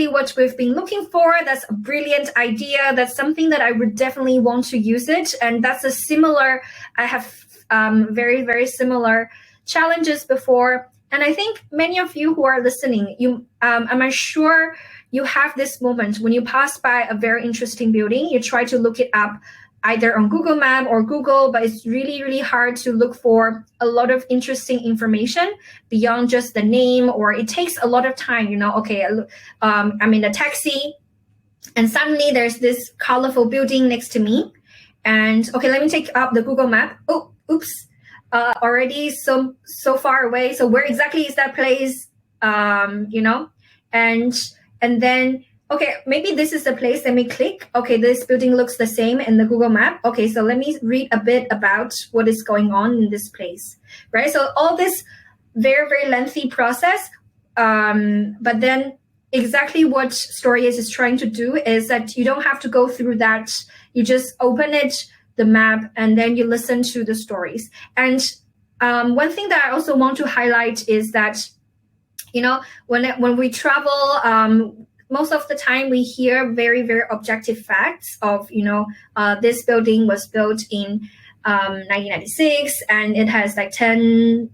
what we've been looking for. That's a brilliant idea. That's something that I would definitely want to use it. And that's I have very, very similar challenges before. And I think many of you who are listening, I'm sure you have this moment when you pass by a very interesting building, you try to look it up either on Google Map or Google, but it's really, really hard to look for a lot of interesting information beyond just the name, or it takes a lot of time, okay, I'm in a taxi and suddenly there's this colorful building next to me. And okay, let me take up the Google Map. Oh, oops. Already so far away. So where exactly is that place? And then okay, maybe this is the place. Let me click. Okay, this building looks the same in the Google Map. Okay, so let me read a bit about what is going on in this place, right? So all this very, very lengthy process, but then exactly what Storius is trying to do is that you don't have to go through that. You just open it, the map, and then you listen to the stories. And one thing that I also want to highlight is that when we travel, most of the time we hear very, very objective facts of this building was built in 1996 and it has like 10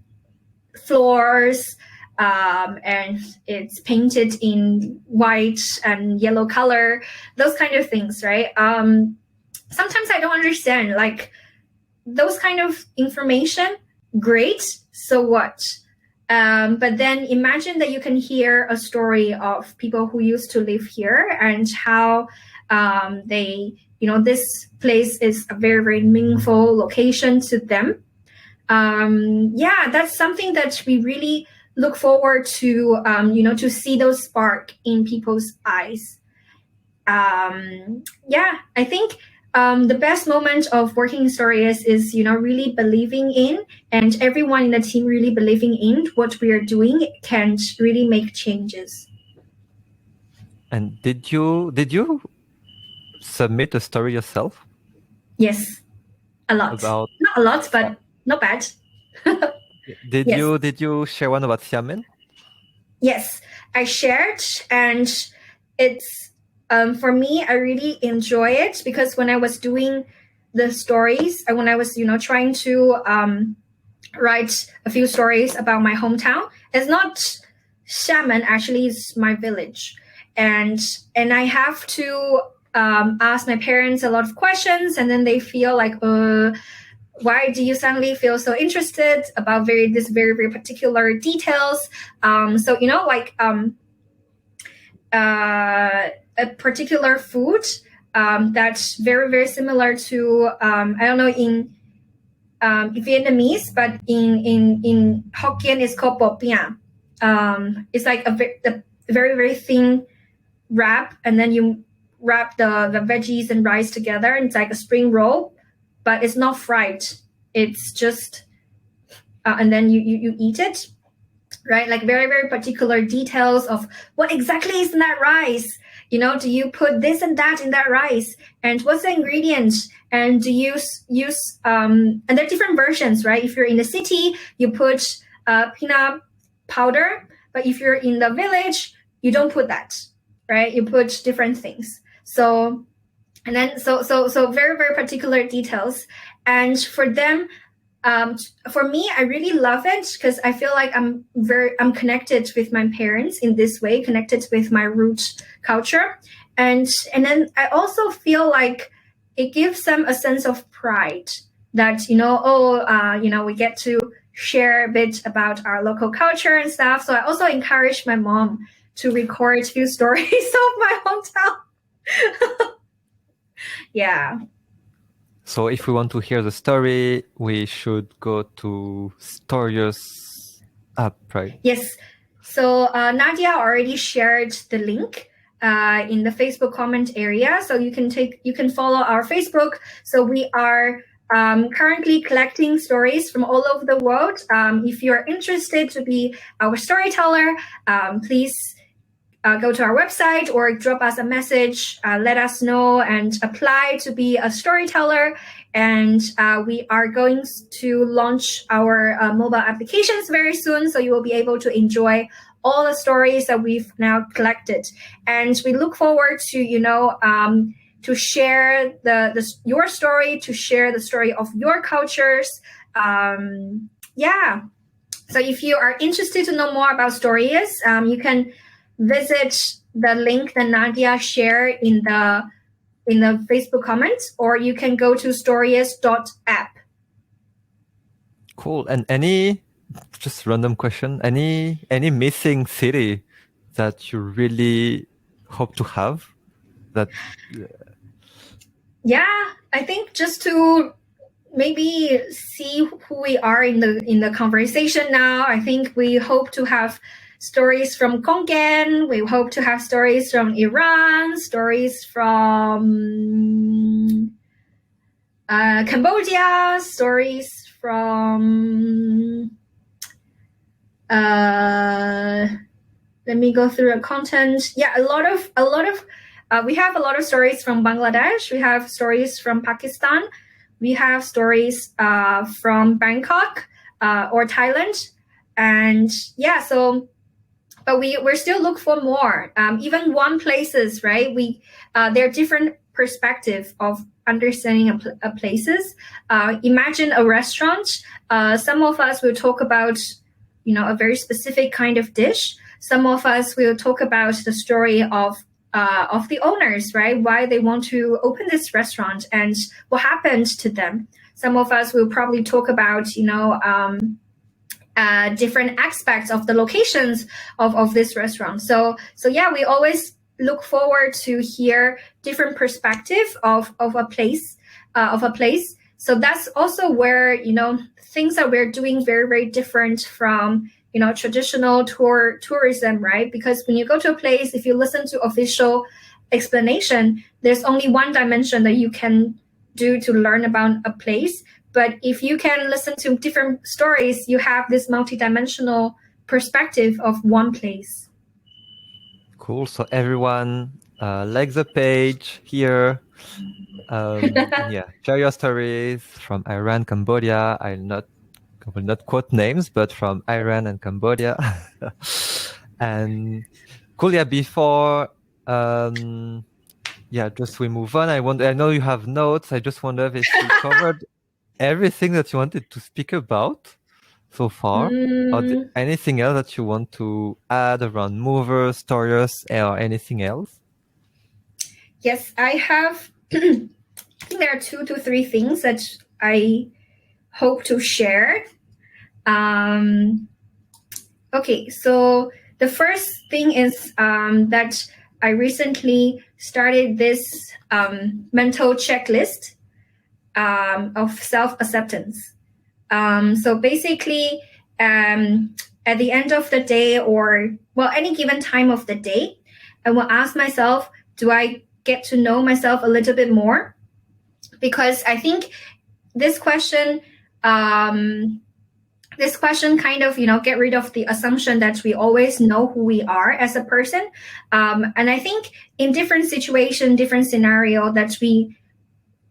floors, and it's painted in white and yellow color, those kind of things, right? Sometimes I don't understand, like, those kind of information, great, so what? But then imagine that you can hear a story of people who used to live here and how this place is a very, very meaningful location to them. That's something that we really look forward to, to see those spark in people's eyes. I think the best moment of working in Storius is, really believing in, and everyone in the team really believing in what we are doing can really make changes. And did you submit a story yourself? Yes, a lot. Not a lot, but not bad. Did you share one about Xiamen? Yes, I shared, and it's for me, I really enjoy it because when I was doing the stories, and when I was trying to write a few stories about my hometown, it's not Xiamen, actually, it's my village, and I have to ask my parents a lot of questions, and then they feel like, why do you suddenly feel so interested about this very, very particular details? A particular food that's very, very similar to I don't know, Vietnamese, but in Hokkien it's called bo pia. It's like a very, very thin wrap, and then you wrap the veggies and rice together, and it's like a spring roll, but it's not fried. It's just, and then you eat it, right? Like very, very particular details of what exactly is in that rice. Do you put this and that in that rice? And what's the ingredients? And do you use, and there are different versions, right? If you're in the city, you put peanut powder, but if you're in the village, you don't put that, right? You put different things. So, and then, so very, very particular details. And for them, for me, I really love it because I feel like I'm connected with my parents in this way, connected with my root culture. And then I also feel like it gives them a sense of pride that, we get to share a bit about our local culture and stuff. So I also encourage my mom to record a few stories of my hometown. Yeah. So if we want to hear the story, we should go to Storius app, right? Yes. So Nadia already shared the link in the Facebook comment area. So you can follow our Facebook. So we are currently collecting stories from all over the world. If you're interested to be our storyteller, please go to our website or drop us a message, let us know and apply to be a storyteller. And we are going to launch our mobile applications very soon. So you will be able to enjoy all the stories that we've now collected. And we look forward to, to share your story, to share the story of your cultures. Yeah. So if you are interested to know more about Storius, you can visit the link that Nadia shared in the Facebook comments, or you can go to storius.app. Cool. And just random question, any missing city that you really hope to have? Yeah, I think just to maybe see who we are in the conversation now. I think we hope to have stories from Kongen. We hope to have stories from Iran, stories from Cambodia, stories from let me go through the content. Yeah, a lot of we have a lot of stories from Bangladesh. We have stories from Pakistan. We have stories from Bangkok or Thailand. And yeah, so but we're still look for more. Even one places, right? There are different perspective of understanding a places. Imagine a restaurant. Some of us will talk about, a very specific kind of dish. Some of us will talk about the story of the owners, right? Why they want to open this restaurant and what happened to them. Some of us will probably talk about, different aspects of the locations of this restaurant. So yeah, we always look forward to hear different perspective of a place. So that's also where, things that we're doing very, very different from, traditional tourism, right? Because when you go to a place, if you listen to official explanation, there's only one dimension that you can do to learn about a place. But if you can listen to different stories, you have this multidimensional perspective of one place. Cool. So everyone, like the page here. Yeah, share your stories from Iran, Cambodia. I will not quote names, but from Iran and Cambodia. And cool. Yeah, before just we move on. I know you have notes. I just wonder if we covered everything that you wanted to speak about so far, or anything else that you want to add around movers, stories, or anything else? Yes, I have. I think there are 2 to 3 things that I hope to share. Okay, so the first thing is that I recently started this mental checklist of self-acceptance. So basically, at the end of the day, or well, any given time of the day, I will ask myself, do I get to know myself a little bit more? Because I think this question kind of, get rid of the assumption that we always know who we are as a person. And I think in different situation, different scenario, that we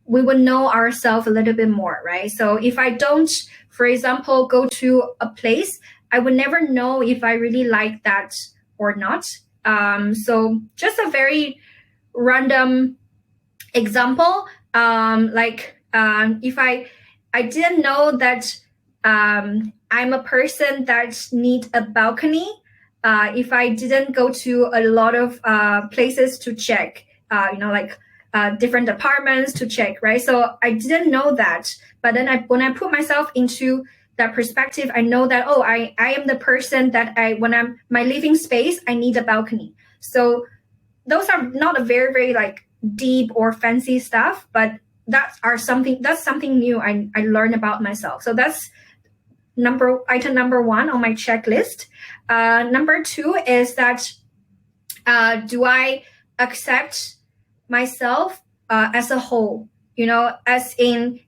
would know ourselves a little bit more, right? So if I don't, for example, go to a place, I would never know if I really like that or not. So just a very random example, if I didn't know that I'm a person that need a balcony, if I didn't go to a lot of places to check, different apartments to check, right? So I didn't know that. But then when I put myself into that perspective, I know that, I am the person that when I'm my living space, I need a balcony. So those are not a very, very deep or fancy stuff, but that's something new I learned about myself. So that's item number one on my checklist. Number two is that do I accept myself as a whole? As in,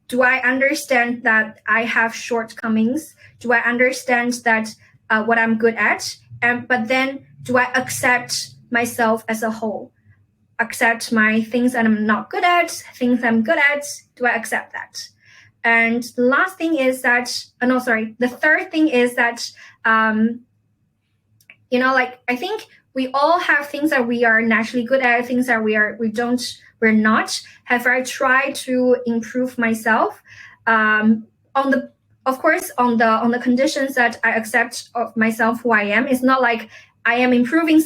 do I understand that I have shortcomings? Do I understand that what I'm good at? But then do I accept myself as a whole? Accept my things that I'm not good at, things I'm good at. Do I accept that? And the last thing is that, the third thing is that, I think we all have things that we are naturally good at, things that we're not. Have I tried to improve myself? On the conditions that I accept of myself who I am. It's not like I am improving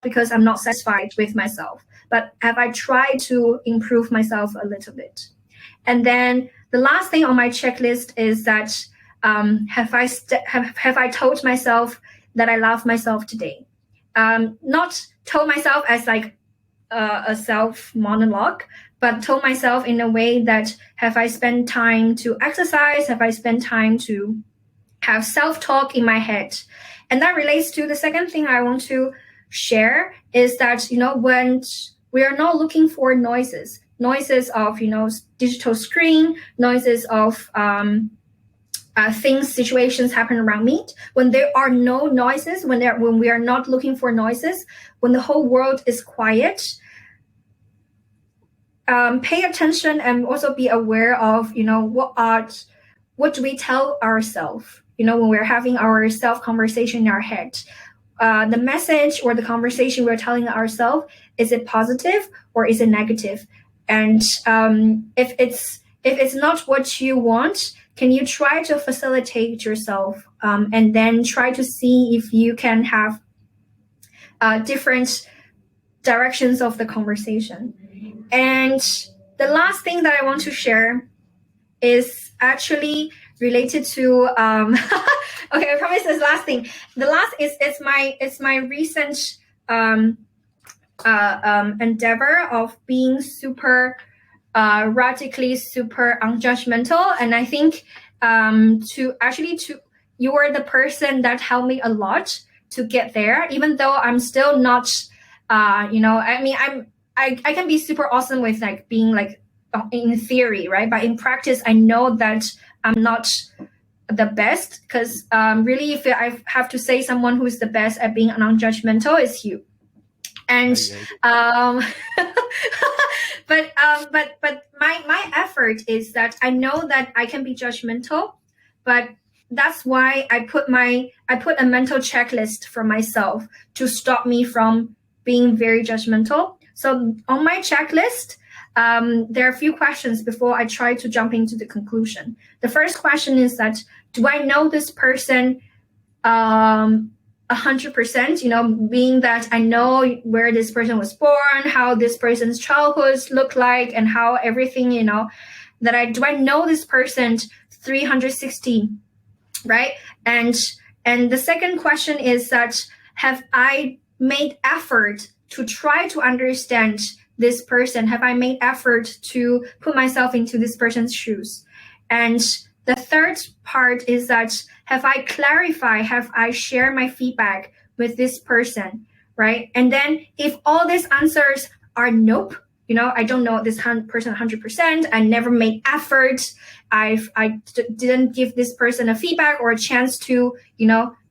because I'm not satisfied with myself, but have I tried to improve myself a little bit? And then the last thing on my checklist is that have I told myself that I love myself today? Not told myself as a self monologue, but told myself in a way that have I spent time to exercise? Have I spent time to have self-talk in my head? And that relates to the second thing I want to share is that, when we are not looking for noises of, digital screen, noises of things, situations happen around me, when there are no noises, when we are not looking for noises, when the whole world is quiet, pay attention and also be aware of, what do we tell ourselves, when we're having our self conversation in our head. The message or the conversation we're telling ourselves, is it positive or is it negative? And if it's not what you want, can you try to facilitate yourself and then try to see if you can have different directions of the conversation? And the last thing that I want to share is actually related to okay, I promise this last thing. The last is my recent endeavor of being super radically super unjudgmental. And I think you were the person that helped me a lot to get there, even though I'm still not I can be super awesome with being in theory, right? But in practice, I know that I'm not the best, because really, if I have to say someone who's the best at being non-judgmental, is you. And but my effort is that I know that I can be judgmental, but that's why I put a mental checklist for myself to stop me from being very judgmental. So on my checklist, there are a few questions before I try to jump into the conclusion. The first question is that, do I know this person 100%, being that I know where this person was born, how this person's childhood looked like, and how everything, do I know this person 360, right? And the second question is that, have I made effort to try to understand this person? Have I made effort to put myself into this person's shoes? And the third part is that have I clarified, have I shared my feedback with this person, right? And then if all these answers are nope, I don't know this person 100%, I never made effort, I didn't give this person a feedback or a chance to,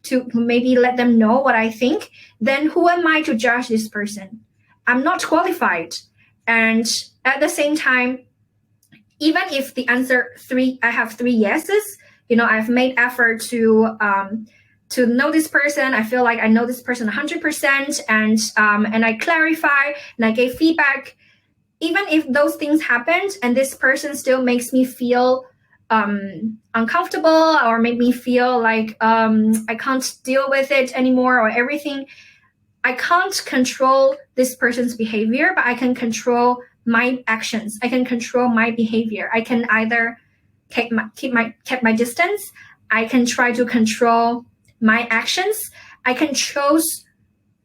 to maybe let them know what I think, then who am I to judge this person? I'm not qualified. And at the same time, even if the answer I have 3 yeses, I've made effort to know this person. I feel like I know this person 100%, and I clarify and I gave feedback. Even if those things happened and this person still makes me feel uncomfortable or make me feel like I can't deal with it anymore or everything, I can't control this person's behavior, but I can control my actions. I can control my behavior. I can either keep my distance. I can try to control my actions. I can choose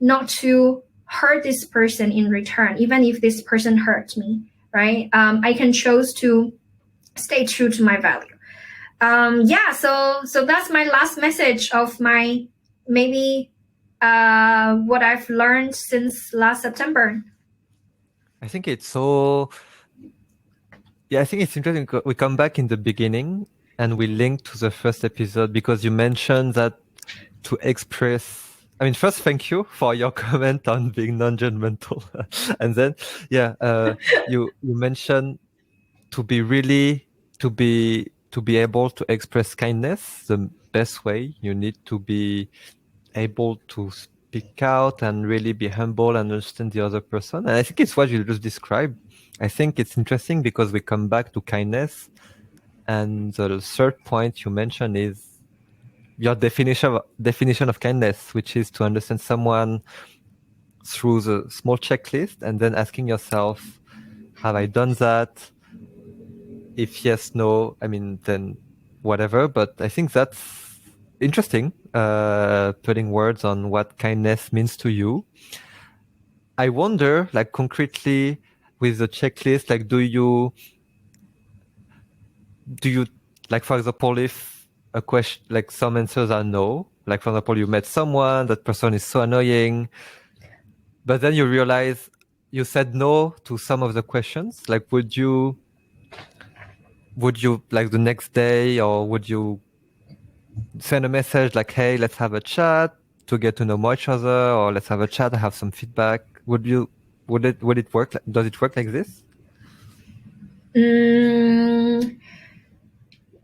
not to hurt this person in return, even if this person hurts me, right? I can choose to stay true to my value. So that's my last message of my maybe what I've learned since last September. I think it's so... Yeah, I think it's interesting. We come back in the beginning and we link to the first episode because you mentioned that to express... I mean, first, thank you for your comment on being non-judgmental. And then, you mentioned to be able to express kindness the best way. You need to be able to speak out and really be humble and understand the other person. And I think it's what you just described. I think it's interesting because we come back to kindness. And the third point you mentioned is your definition of kindness, which is to understand someone through the small checklist and then asking yourself, have I done that? If yes, no, I mean, then whatever. But I think that's interesting, putting words on what kindness means to you. I wonder, like concretely with the checklist, like do you like, for example, if a question, like some answers are no, like for example, you met someone, that person is so annoying, but then you realize you said no to some of the questions, like would you like the next day, or would you send a message like, hey, let's have a chat to get to know more each other, or let's have a chat, I have some feedback? Would it work? Does it work like this?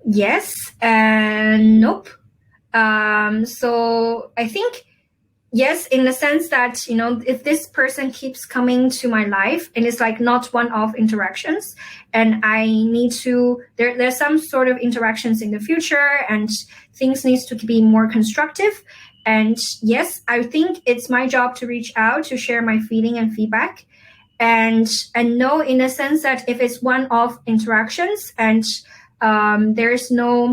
Yes and nope. So I think yes, in the sense that, if this person keeps coming to my life and it's like not one-off interactions, and I need to, there's some sort of interactions in the future and things needs to be more constructive. And yes, I think it's my job to reach out, to share my feeling and feedback. And know in a sense that if it's one-off interactions and there's no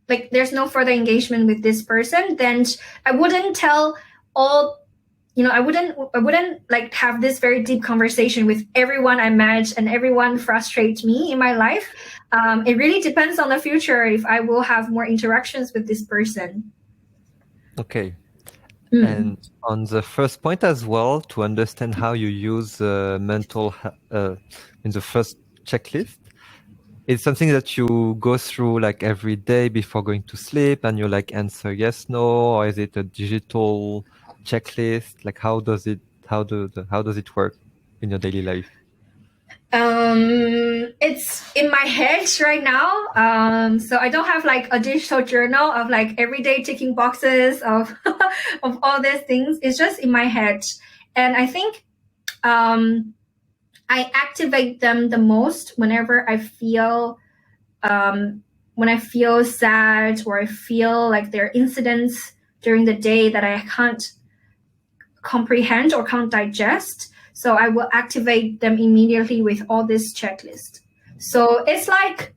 there's no further engagement with this person, then I wouldn't tell all, I wouldn't like have this very deep conversation with everyone I met and everyone frustrates me in my life. It really depends on the future if I will have more interactions with this person. Okay. And on the first point as well, to understand how you use mental in the first checklist, it's something that you go through like every day before going to sleep, and you like answer yes, no, or is it a digital checklist? Like how does it work in your daily life? It's in my head right now. So I don't have like a digital journal of like every day ticking boxes of of all these things. It's just in my head. And I think I activate them the most whenever I feel when I feel sad, or I feel like there are incidents during the day that I can't comprehend or can't digest. So I will activate them immediately with all this checklist. So it's like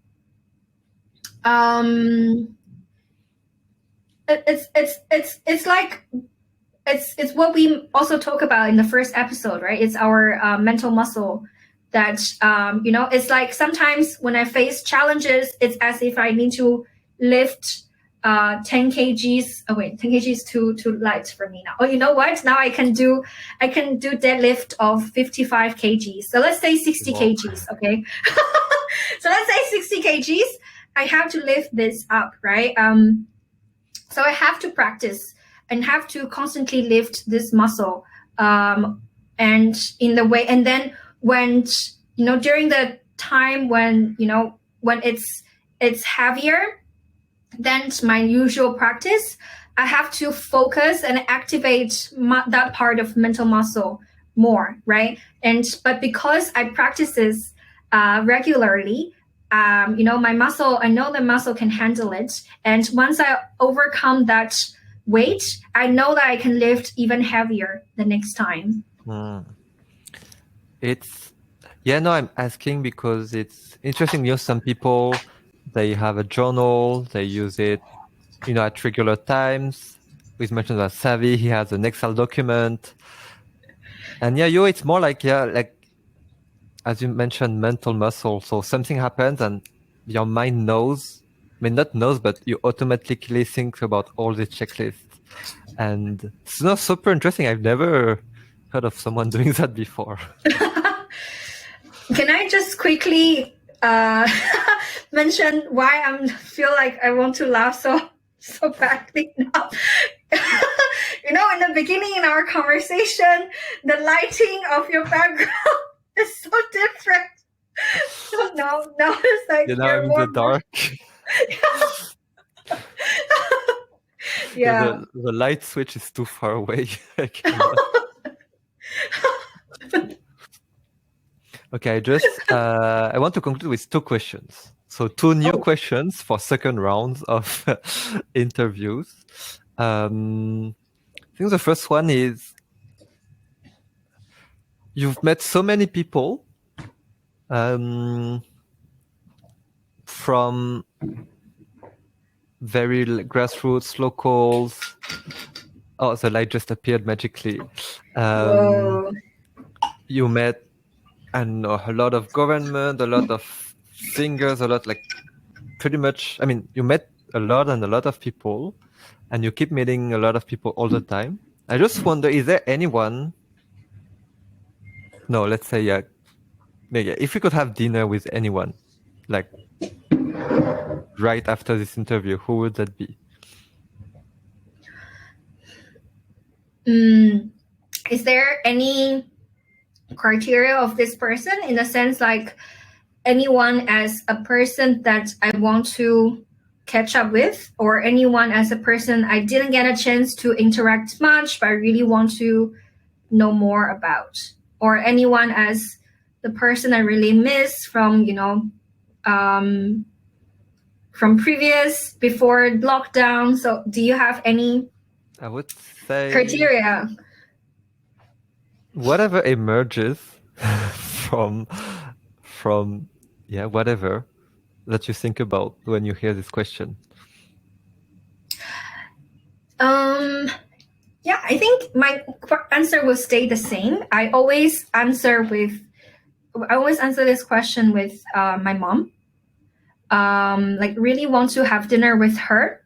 it's what we also talk about in the first episode, right? It's our mental muscle that, it's like sometimes when I face challenges, it's as if I need to lift 10 kgs. Oh wait, 10 kgs is too light for me now. Oh, you know what? Now I can do deadlift of 55 kgs. So let's say 60 kgs, okay? So let's say 60 kgs. I have to lift this up, right? So I have to practice and have to constantly lift this muscle. And in the way, and then when, during the time when, when it's heavier than my usual practice, I have to focus and activate that part of mental muscle more, right? But because I practice this regularly, my muscle, I know the muscle can handle it. And once I overcome that weight, I know that I can lift even heavier the next time. I'm asking because it's interesting. Some people, they have a journal, they use it, at regular times. We mentioned that Savi, he has an Excel document. And it's more like, as you mentioned, mental muscle. So something happens and your mind knows, not knows, but you automatically think about all the checklists. And it's not super interesting. I've never heard of someone doing that before. Can I just quickly mention why I feel like I want to laugh so badly now? In the beginning in our conversation, the lighting of your background is so different. So now it's like I'm in the dark. Yeah. The light switch is too far away. Okay, I want to conclude with 2 questions. So 2 new questions for second rounds of interviews. I think the first one is, you've met so many people from very grassroots, locals. Oh, the light just appeared magically. You met, a lot of government, a lot of singers, a lot, pretty much, you met a lot of people, and you keep meeting a lot of people all the time. I just wonder, is there anyone, let's say, maybe if you could have dinner with anyone, right after this interview, who would that be? Is there any criteria of this person, in the sense like anyone as a person that I want to catch up with, or anyone as a person I didn't get a chance to interact much but I really want to know more about, or anyone as the person I really miss from from previous, before lockdown? So do you have any, I would say, criteria? Whatever emerges from whatever that you think about when you hear this question. I think my answer will stay the same. I always answer this question with my mom. Really want to have dinner with her.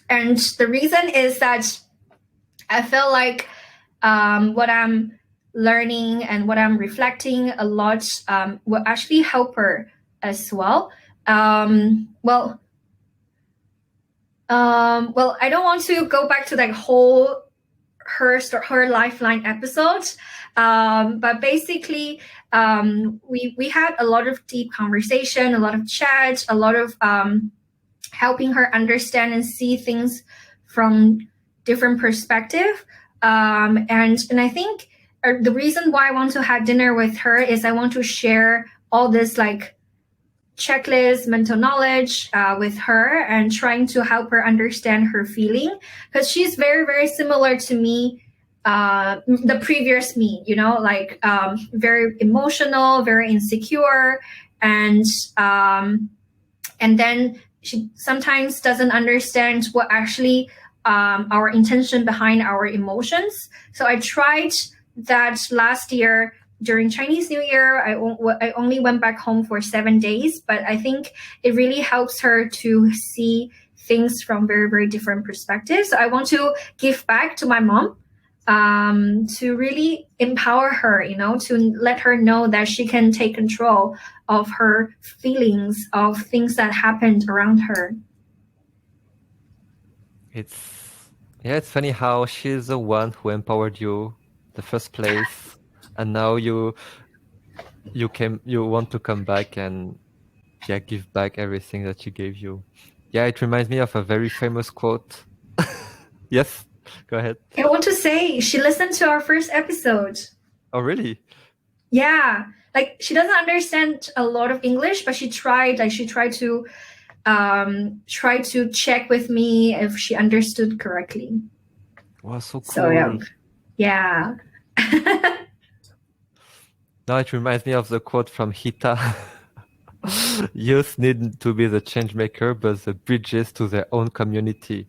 And the reason is that I feel like what I'm learning and what I'm reflecting a lot will actually help her as well. I don't want to go back to that whole her lifeline episode, but basically we had a lot of deep conversation, a lot of chat, a lot of helping her understand and see things from different perspective. And I think the reason why I want to have dinner with her is I want to share all this checklist, mental knowledge with her, and trying to help her understand her feeling, because she's very, very similar to me, the previous me, very emotional, very insecure, and then she sometimes doesn't understand what actually our intention behind our emotions. So I tried that last year during Chinese New Year, I only went back home for 7 days, but I think it really helps her to see things from very, very different perspectives. So I want to give back to my mom, to really empower her, to let her know that she can take control of her feelings, of things that happened around her. It's funny how she's the one who empowered you the first place, and now you want to come back and give back everything that she gave you. It reminds me of a very famous quote. Yes, go ahead. I want to say she listened to our first episode. Oh, really? Yeah, like she doesn't understand a lot of English, but she tried to check with me if she understood correctly. Wow, so cool. So yeah. Now it reminds me of the quote from Hita. Youth need to be the change maker, but the bridges to their own community.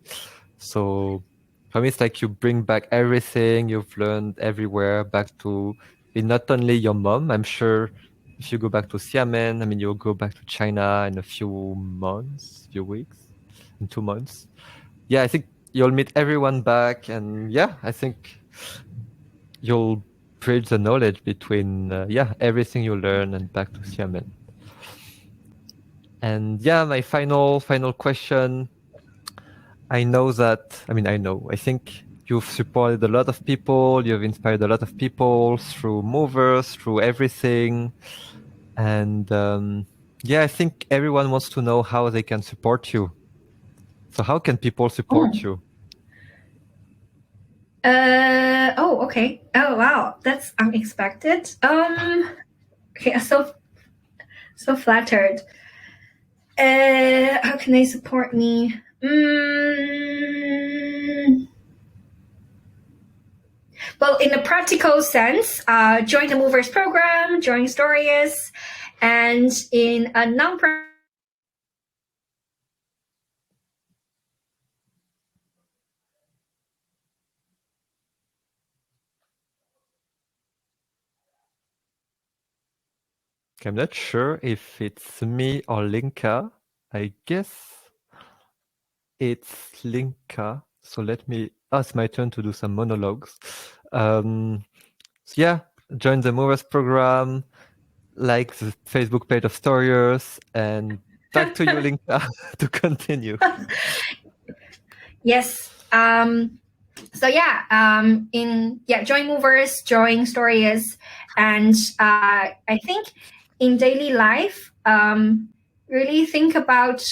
So for me, it's like you bring back everything you've learned everywhere back to not only your mom. I'm sure if you go back to Xiamen, you'll go back to China in a few weeks, in 2 months. I think you'll meet everyone back, and I think you'll bridge the knowledge between everything you learn and back to Xiamen. And my final question. I think you've supported a lot of people, you've inspired a lot of people through movers, through everything. And I think everyone wants to know how they can support you. So how can people support you? Okay. Oh, wow. That's unexpected. Okay, so flattered. How can they support me? Well, in a practical sense, join the Movers program, join Storius, and in a non-practical I'm not sure if it's me or Linka. I guess it's Linka. So it's my turn to do some monologues. Join the Movers program, like the Facebook page of Storius, and back to you, Linka, to continue. Yes. Join Movers, join Storius, and I think in daily life, really think about,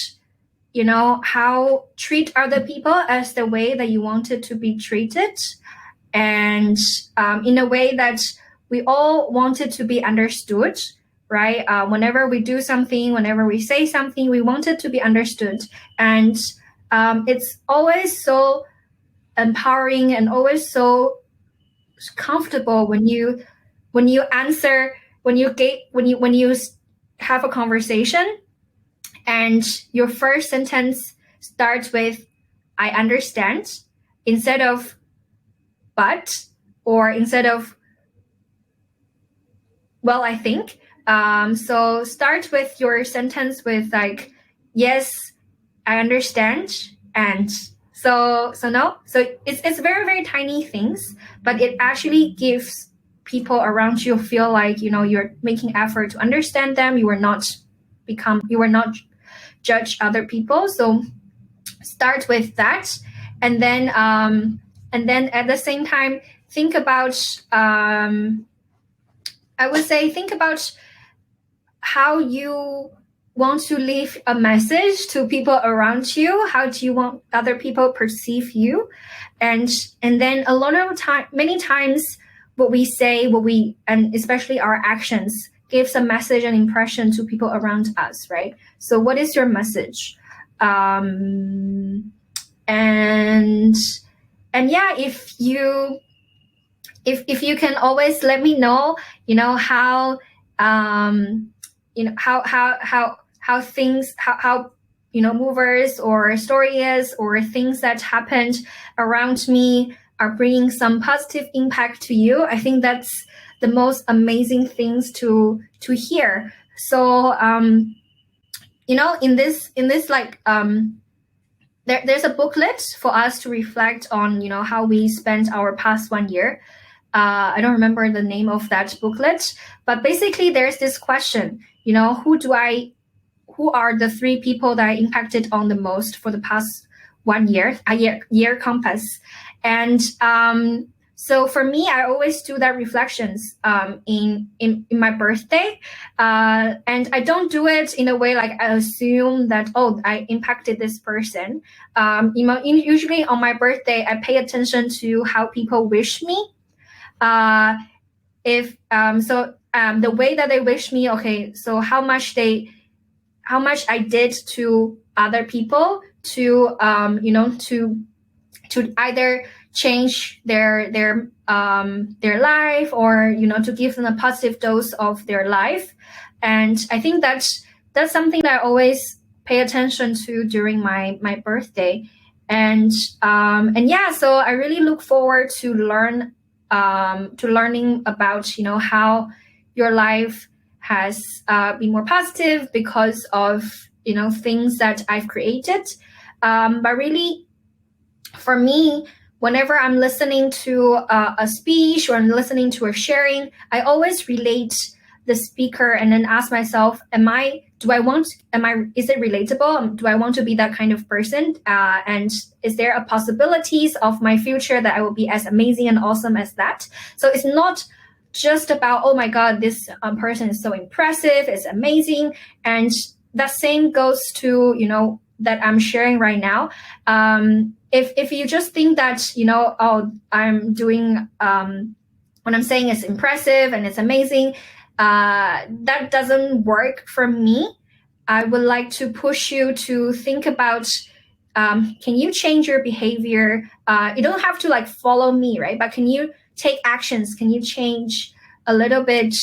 how treat other people as the way that you wanted to be treated, and in a way that we all wanted to be understood, right? Whenever we do something, whenever we say something, we want it to be understood, and it's always so empowering and always so comfortable when you answer, when you have a conversation and your first sentence starts with "I understand" instead of "but," or instead of "well, I think." So start with your sentence with like, "Yes, I understand," and so it's very, very tiny things, but it actually gives people around you feel like, you're making effort to understand them. You are not judge other people. So start with that, and then at the same time think about think about how you want to leave a message to people around you. How do you want other people perceive you? And then many times what we say, and especially our actions, gives a message and impression to people around us, right? So what is your message? And if you can always let me know, how things, how movers or stories or things that happened around me are bringing some positive impact to you. I think that's the most amazing things to hear. So in this like there's a booklet for us to reflect on how we spent our past 1 year. I don't remember the name of that booklet, but basically there's this question, who are the 3 people that I impacted on the most for the past 1 year, a year compass. And so for me, I always do that reflections in my birthday. And I don't do it in a way like I assume that, I impacted this person. Usually on my birthday, I pay attention to how people wish me. The way that they wish me, okay, so how much I did to other people to either change their life, or to give them a positive dose of their life. And I think that's something that I always pay attention to during my birthday. And yeah, so I really look forward to learning about how your life has been more positive because of things that I've created. But really, for me, whenever I'm listening to a speech or I'm listening to a sharing, I always relate the speaker and then ask myself, is it relatable? Do I want to be that kind of person? And is there a possibilities of my future that I will be as amazing and awesome as that? So it's not just about, oh my God, this person is so impressive, it's amazing. And that same goes to, that I'm sharing right now. If you just think that, I'm doing, what I'm saying is impressive and it's amazing, that doesn't work for me. I would like to push you to think about, can you change your behavior? You don't have to follow me, right? But can you take actions? Can you change a little bit,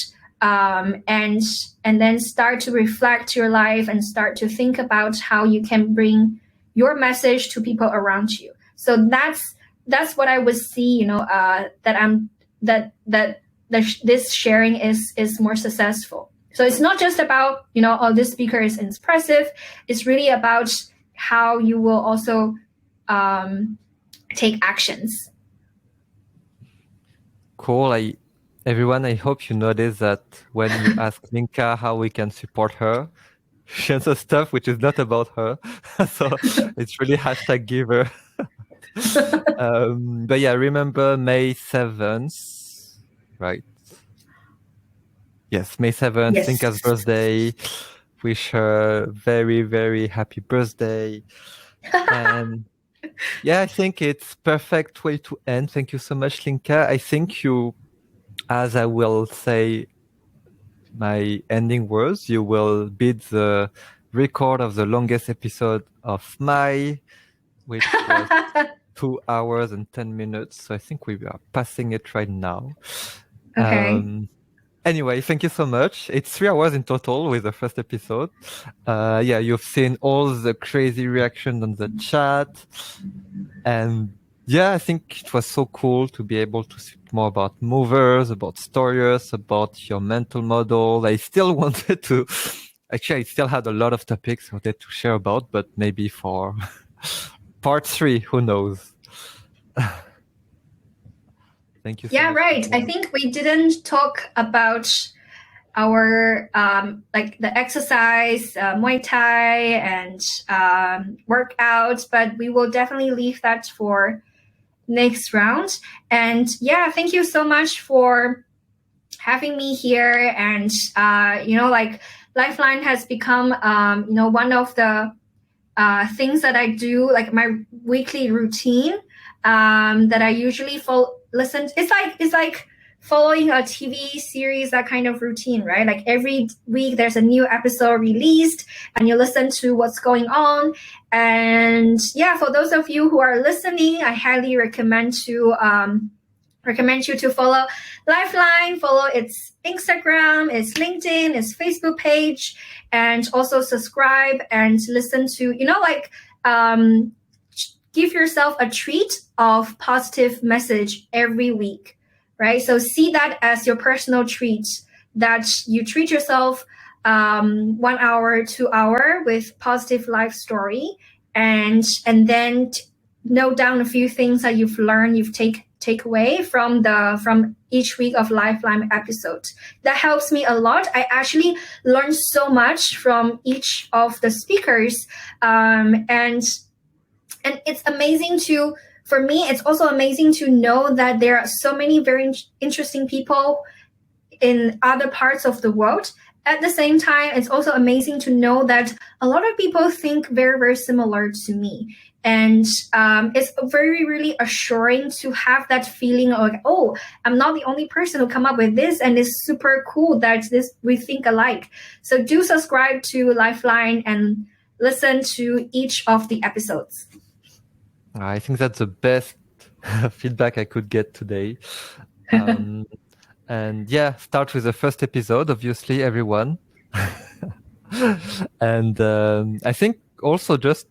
and then start to reflect your life and start to think about how you can bring your message to people around you? So that's what I would see, this sharing is more successful. So it's not just about, this speaker is impressive. It's really about how you will also take actions. Cool. Everyone, I hope you notice that when you ask Linka how we can support her, she answers stuff which is not about her. So it's really #giver. But yeah, remember May 7th, right? Yes, May 7th, Yes. Linka's birthday. Wish her very, very happy birthday. And yeah, I think it's perfect way to end. Thank you so much, Linka. I think you, as I will say my ending words, you will beat the record of the longest episode of Mai, which was 2 hours and 10 minutes. So I think we are passing it right now. Okay. Anyway, thank you so much. It's 3 hours in total with the first episode. Yeah, you've seen all the crazy reactions on the chat. And yeah, I think it was so cool to be able to speak more about movers, about Storius, about your mental model. I still wanted to, actually, I still had a lot of topics I wanted to share about, but maybe for part 3, who knows? Thank you so much. Right. I think we didn't talk about our the exercise, Muay Thai and workouts, but we will definitely leave that for next round. And yeah, thank you so much for having me here. And Lifeline has become one of the things that I do, like my weekly routine, that I usually listen. It's like following a TV series, that kind of routine, right? Like every week there's a new episode released and you listen to what's going on. And yeah, for those of you who are listening, I highly recommend you to follow Lifeline, follow its Instagram, its LinkedIn, its Facebook page, and also subscribe and listen to, give yourself a treat of positive message every week. right? So see that as your personal treat, that you treat yourself 1 hour, 2 hour with positive life story, and then note down a few things that you've learned, you've take away from each week of Lifeline episode. That helps me a lot. I actually learned so much from each of the speakers, and it's amazing for me, it's also amazing to know that there are so many very interesting people in other parts of the world. At the same time, it's also amazing to know that a lot of people think very, very similar to me. And it's very, really assuring to have that feeling of, oh, I'm not the only person who come up with this, and it's super cool that we think alike. So do subscribe to Lifeline and listen to each of the episodes. I think that's the best feedback I could get today. And yeah, start with the first episode, obviously, everyone. And I think also just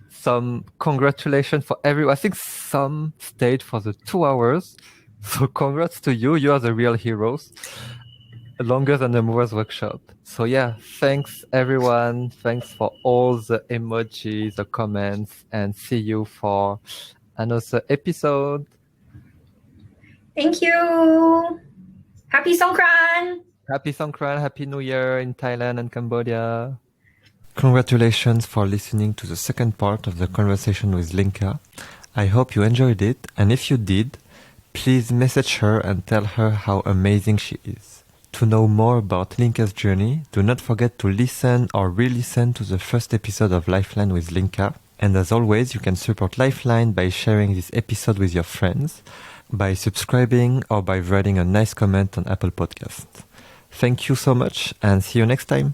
some congratulations for everyone. I think some stayed for the 2 hours. So congrats to you. You are the real heroes. Longer than the Movers Workshop. So yeah, thanks everyone. Thanks for all the emojis, the comments, and see you for another episode. Thank you. Happy Songkran. Happy Songkran, Happy New Year in Thailand and Cambodia. Congratulations for listening to the second part of the conversation with Linka. I hope you enjoyed it, and if you did, please message her and tell her how amazing she is. To know more about Linka's journey, do not forget to listen or re-listen to the first episode of Lifeline with Linka. And as always, you can support Lifeline by sharing this episode with your friends, by subscribing, or by writing a nice comment on Apple Podcasts. Thank you so much, and see you next time.